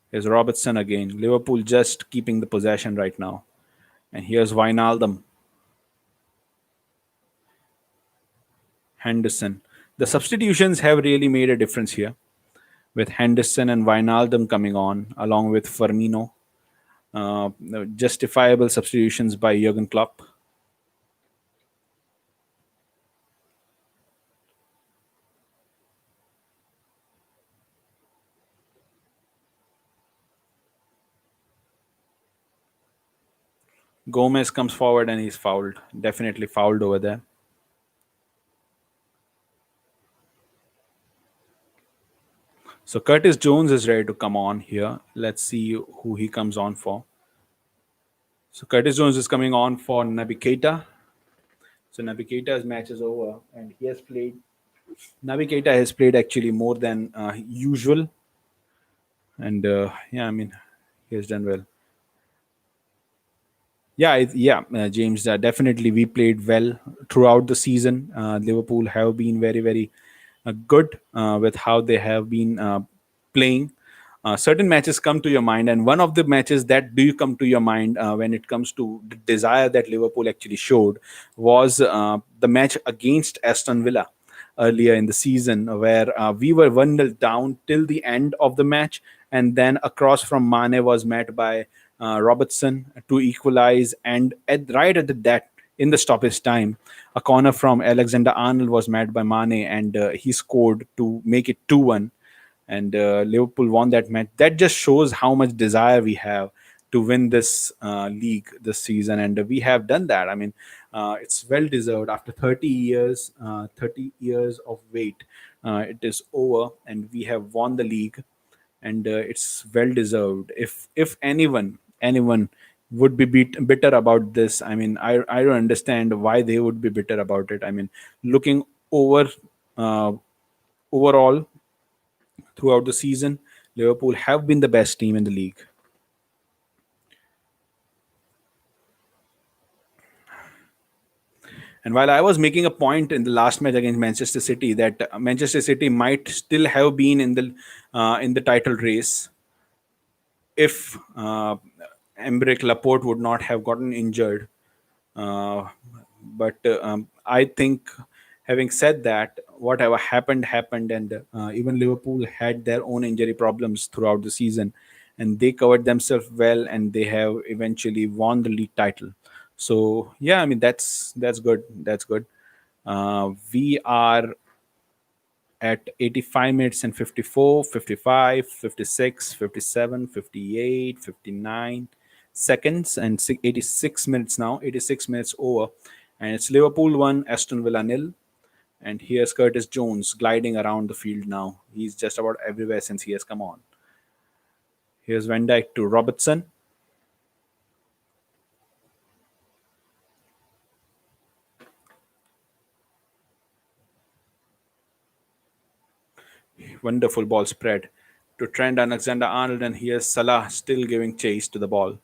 here's Robertson again. Liverpool just keeping the possession right now. And here's Wijnaldum, Henderson. The substitutions have really made a difference here, with Henderson and Wijnaldum coming on, along with Firmino. Justifiable substitutions by Jurgen Klopp. Gomez comes forward and he's fouled. Definitely fouled over there. So Curtis Jones is ready to come on here. Let's see who he comes on for. So Curtis Jones is coming on for Naby Keita. So Naby Keita's match is over, and he has played. Naby Keita has played actually more than usual, and yeah, I mean, he has done well. Yeah, James. Definitely, we played well throughout the season. Liverpool have been very, very good with how they have been playing. Certain matches come to your mind, and one of the matches that do you come to your mind when it comes to the desire that Liverpool actually showed was the match against Aston Villa earlier in the season, where we were 1-0 down till the end of the match, and then a cross from Mane was met by Robertson to equalize, and right at that in the stoppage time, a corner from Alexander Arnold was met by Mane, and he scored to make it 2-1, and Liverpool won that match. That just shows how much desire we have to win this league this season, and we have done that. I mean, it's well deserved after 30 years. 30 years of wait, it is over, and we have won the league, and it's well deserved. If anyone would be bitter about this, I mean, I don't understand why they would be bitter about it. I mean, looking over uh, overall throughout the season, Liverpool have been the best team in the league. And while I was making a point in the last match against Manchester City that Manchester City might still have been in the title race if Emerick Laporte would not have gotten injured. Uh, but I think, having said that, whatever happened happened, and even Liverpool had their own injury problems throughout the season, and they covered themselves well, and they have eventually won the league title. So yeah, I mean, that's good. That's good. We are at 85 minutes and 54, 55, 56, 57, 58, 59 seconds, and 86 minutes now, 86 minutes over. And it's Liverpool 1, Aston Villa nil. And here's Curtis Jones gliding around the field now. He's just about everywhere since he has come on. Here's Van Dijk to Robertson. Wonderful ball spread to Trent Alexander Arnold. And here's Salah still giving chase to the ball.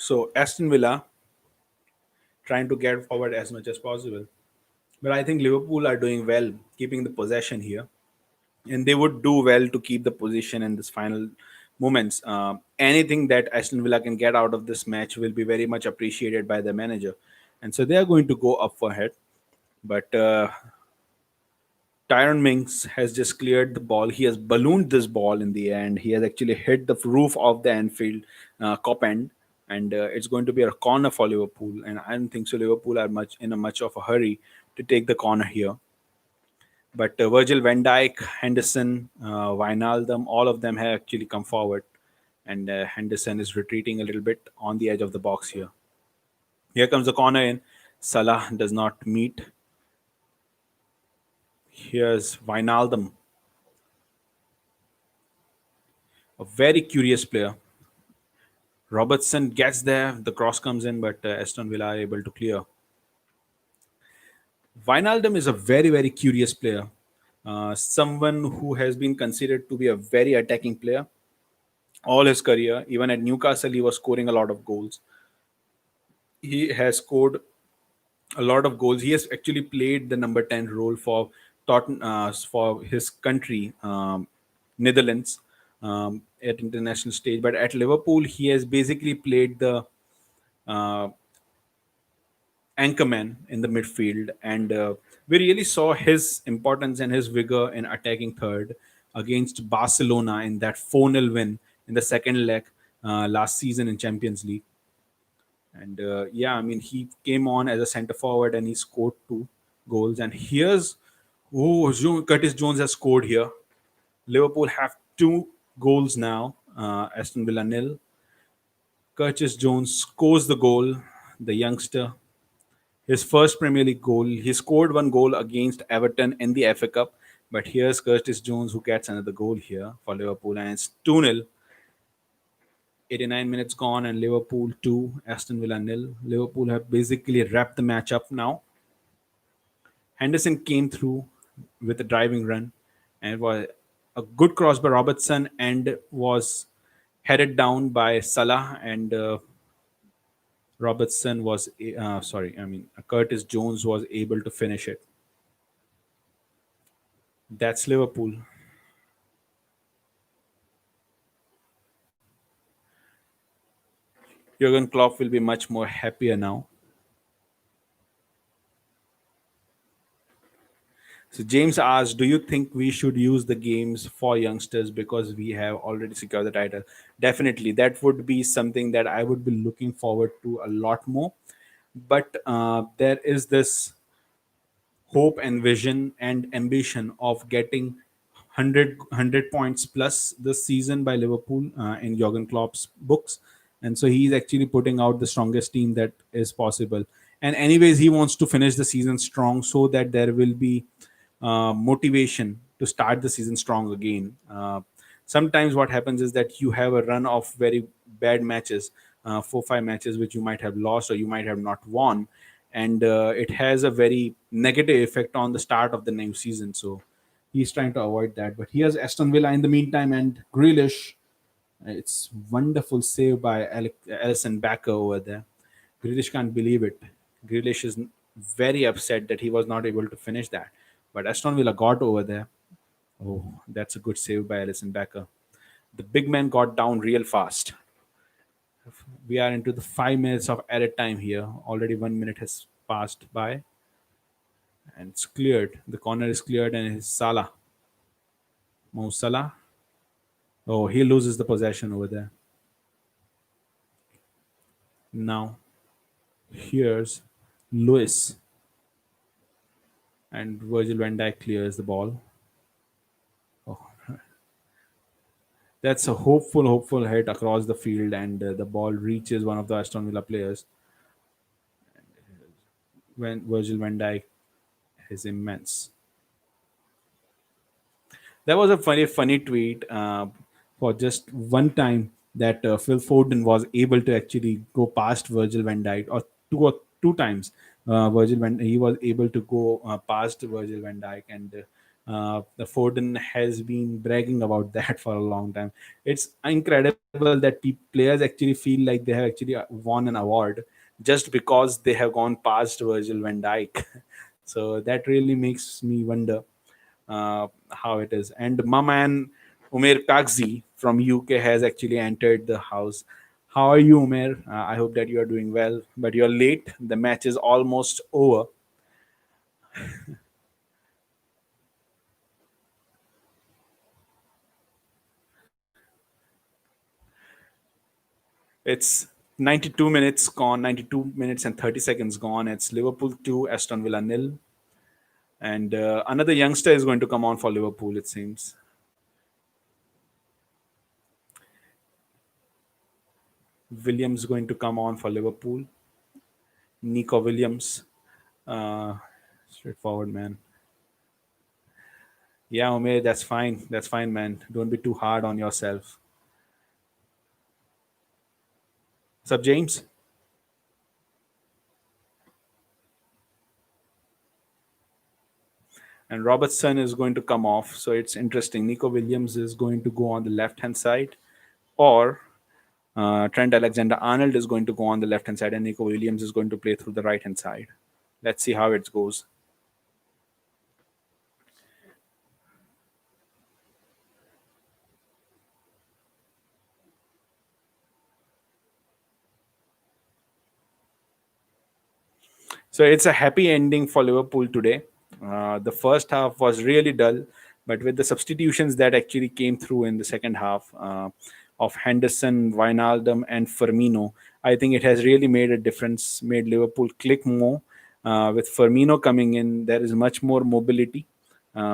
So Aston Villa trying to get forward as much as possible. But I think Liverpool are doing well keeping the possession here, and they would do well to keep the position in this final moments. Anything that Aston Villa can get out of this match will be very much appreciated by the manager, and so they are going to go up for head. But Tyron Minks has just cleared the ball. He has ballooned this ball in the end. He has actually hit the roof of the Anfield cop end, and it's going to be a corner for Liverpool. And I don't think so. Liverpool are much in a much of a hurry to take the corner here. But Virgil van Dijk, Henderson, Wijnaldum, all of them have actually come forward. And Henderson is retreating a little bit on the edge of the box here. Here comes the corner in. Salah does not meet. Here's Wijnaldum, a very curious player. Robertson gets there. The cross comes in, but Aston Villa are able to clear. Wijnaldum is a very, very curious player. Someone who has been considered to be a very attacking player all his career. Even at Newcastle, he was scoring a lot of goals. He has scored a lot of goals. He has actually played the number 10 role for for his country, Netherlands, at international stage. But at Liverpool, he has basically played the uh, anchorman in the midfield, and we really saw his importance and his vigor in attacking third against Barcelona in that 4-0 win in the second leg last season in Champions League. And yeah, I mean, he came on as a centre forward and he scored 2 goals. And here's Curtis Jones has scored here. Liverpool have 2 goals now. Aston Villa nil. Curtis Jones scores the goal. The youngster, his first Premier League goal. He scored 1 goal against Everton in the FA Cup. But here's Curtis Jones who gets another goal here for Liverpool, and it's 2-0. 89 minutes gone, and Liverpool 2, Aston Villa nil. Liverpool have basically wrapped the match up now. Henderson came through with a driving run, and it was a good cross by Robertson and was headed down by Salah, and Robertson was Curtis Jones was able to finish it. That's Liverpool. Jurgen Klopp will be much more happier now. So James asked, "Do you think we should use the games for youngsters because we have already secured the title?" Definitely, that would be something that I would be looking forward to a lot more. But there is this hope and vision and ambition of getting 100 points plus this season by Liverpool in Jurgen Klopp's books. And so he's actually putting out the strongest team that is possible. And anyways, he wants to finish the season strong so that there will be motivation to start the season strong again. Sometimes what happens is that you have a run of very bad matches, 4 5 matches which you might have lost or you might have not won, and it has a very negative effect on the start of the new season. So he's trying to avoid that. But here's Aston Villa in the meantime, and Grealish. It's wonderful save by Alison Becker over there. Grealish can't believe it. Grealish is very upset that he was not able to finish that. But Aston Villa got over there. Oh, that's a good save by Alison Becker. The big man got down real fast. We are into the 5 minutes of added time here. Already 1 minute has passed by, and it's cleared. The corner is cleared, and it's Salah. Mo Salah. Oh, he loses the possession over there. Now, here's Lewis, and Virgil van Dijk clears the ball. Oh, that's a hopeful hit across the field, and the ball reaches one of the Aston Villa players. When Virgil van Dijk is immense. There was a funny tweet for just one time that Phil Foden was able to actually go past Virgil van Dijk, or two times. He was able to go past Virgil van Dijk, and The Foden has been bragging about that for a long time. It's incredible that players actually feel like they have actually won an award just because they have gone past Virgil van Dijk. So that really makes me wonder how it is. And my man Umer Kagzi from UK has actually entered the house. How are you, Umer? I hope that you are doing well, but you're late. The match is almost over. It's 92 minutes gone, 92 minutes and 30 seconds gone. It's Liverpool 2, Aston Villa nil. And another youngster is going to come on for Liverpool, it seems. Williams going to come on for Liverpool. Nico Williams. Uh, Straightforward, man. Yeah, Umair, that's fine. That's fine, man. Don't be too hard on yourself. What's up, James? And Robertson is going to come off. So it's interesting. Nico Williams is going to go on the left hand side, or Trent Alexander Arnold is going to go on the left hand side, and Nico Williams is going to play through the right hand side. Let's see how it goes. So it's a happy ending for Liverpool today. The first half was really dull, but with the substitutions that actually came through in the second half of Henderson, Wijnaldum, and Firmino, I think it has really made a difference, made Liverpool click more. With Firmino coming in, there is much more mobility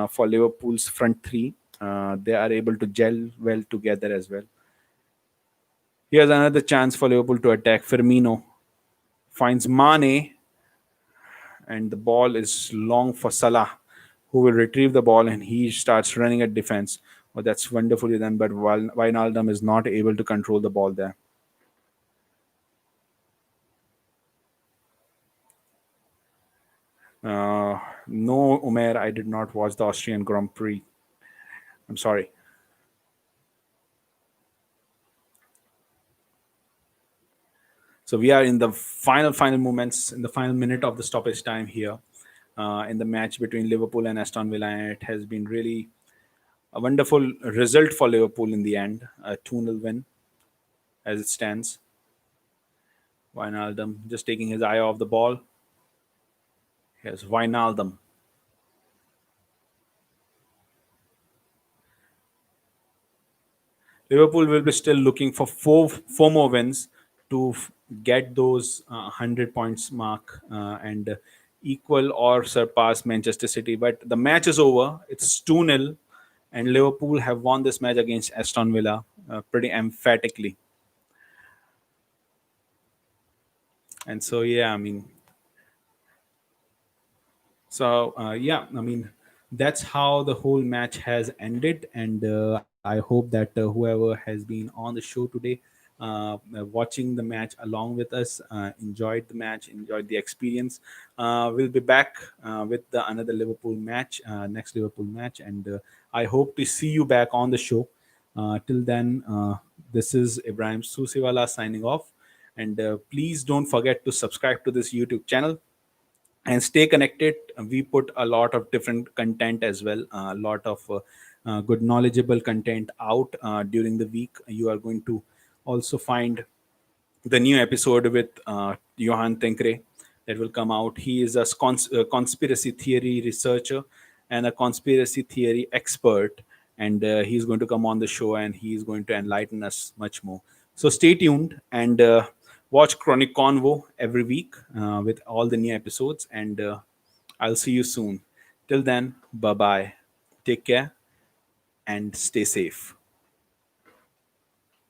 for Liverpool's front three. They are able to gel well together as well. Here's another chance for Liverpool to attack. Firmino finds Mane, and the ball is long for Salah, who will retrieve the ball and he starts running at defense. Oh, that's wonderfully done, but Wijnaldum is not able to control the ball there. No, Umer, I did not watch the Austrian Grand Prix. I'm sorry. So we are in the final moments, in the final minute of the stoppage time here in the match between Liverpool and Aston Villa. And it has been really a wonderful result for Liverpool in the end, a 2-0 win as it stands. Wijnaldum just taking his eye off the ball. Here's Wijnaldum. Liverpool will be still looking for four more wins to get those 100 points mark and equal or surpass Manchester City. But the match is over. It's 2-0, and Liverpool have won this match against Aston Villa pretty emphatically. And so, yeah, I mean, I mean, that's how the whole match has ended, and I hope that whoever has been on the show today, watching the match along with us, enjoyed the match, enjoyed the experience. We'll be back with another Liverpool match, next Liverpool match, and I hope to see you back on the show. Till then, this is Ibrahim Susiwala signing off, and please don't forget to subscribe to this YouTube channel and stay connected. We put a lot of different content as well, a lot of good knowledgeable content out during the week. You are going to also find the new episode with Johan Tenkre that will come out. He is a conspiracy theory researcher and a conspiracy theory expert, and he's going to come on the show and he's going to enlighten us much more. So stay tuned and watch Chronic Convo every week with all the new episodes, and I'll see you soon. Till then, bye bye. Take care and stay safe.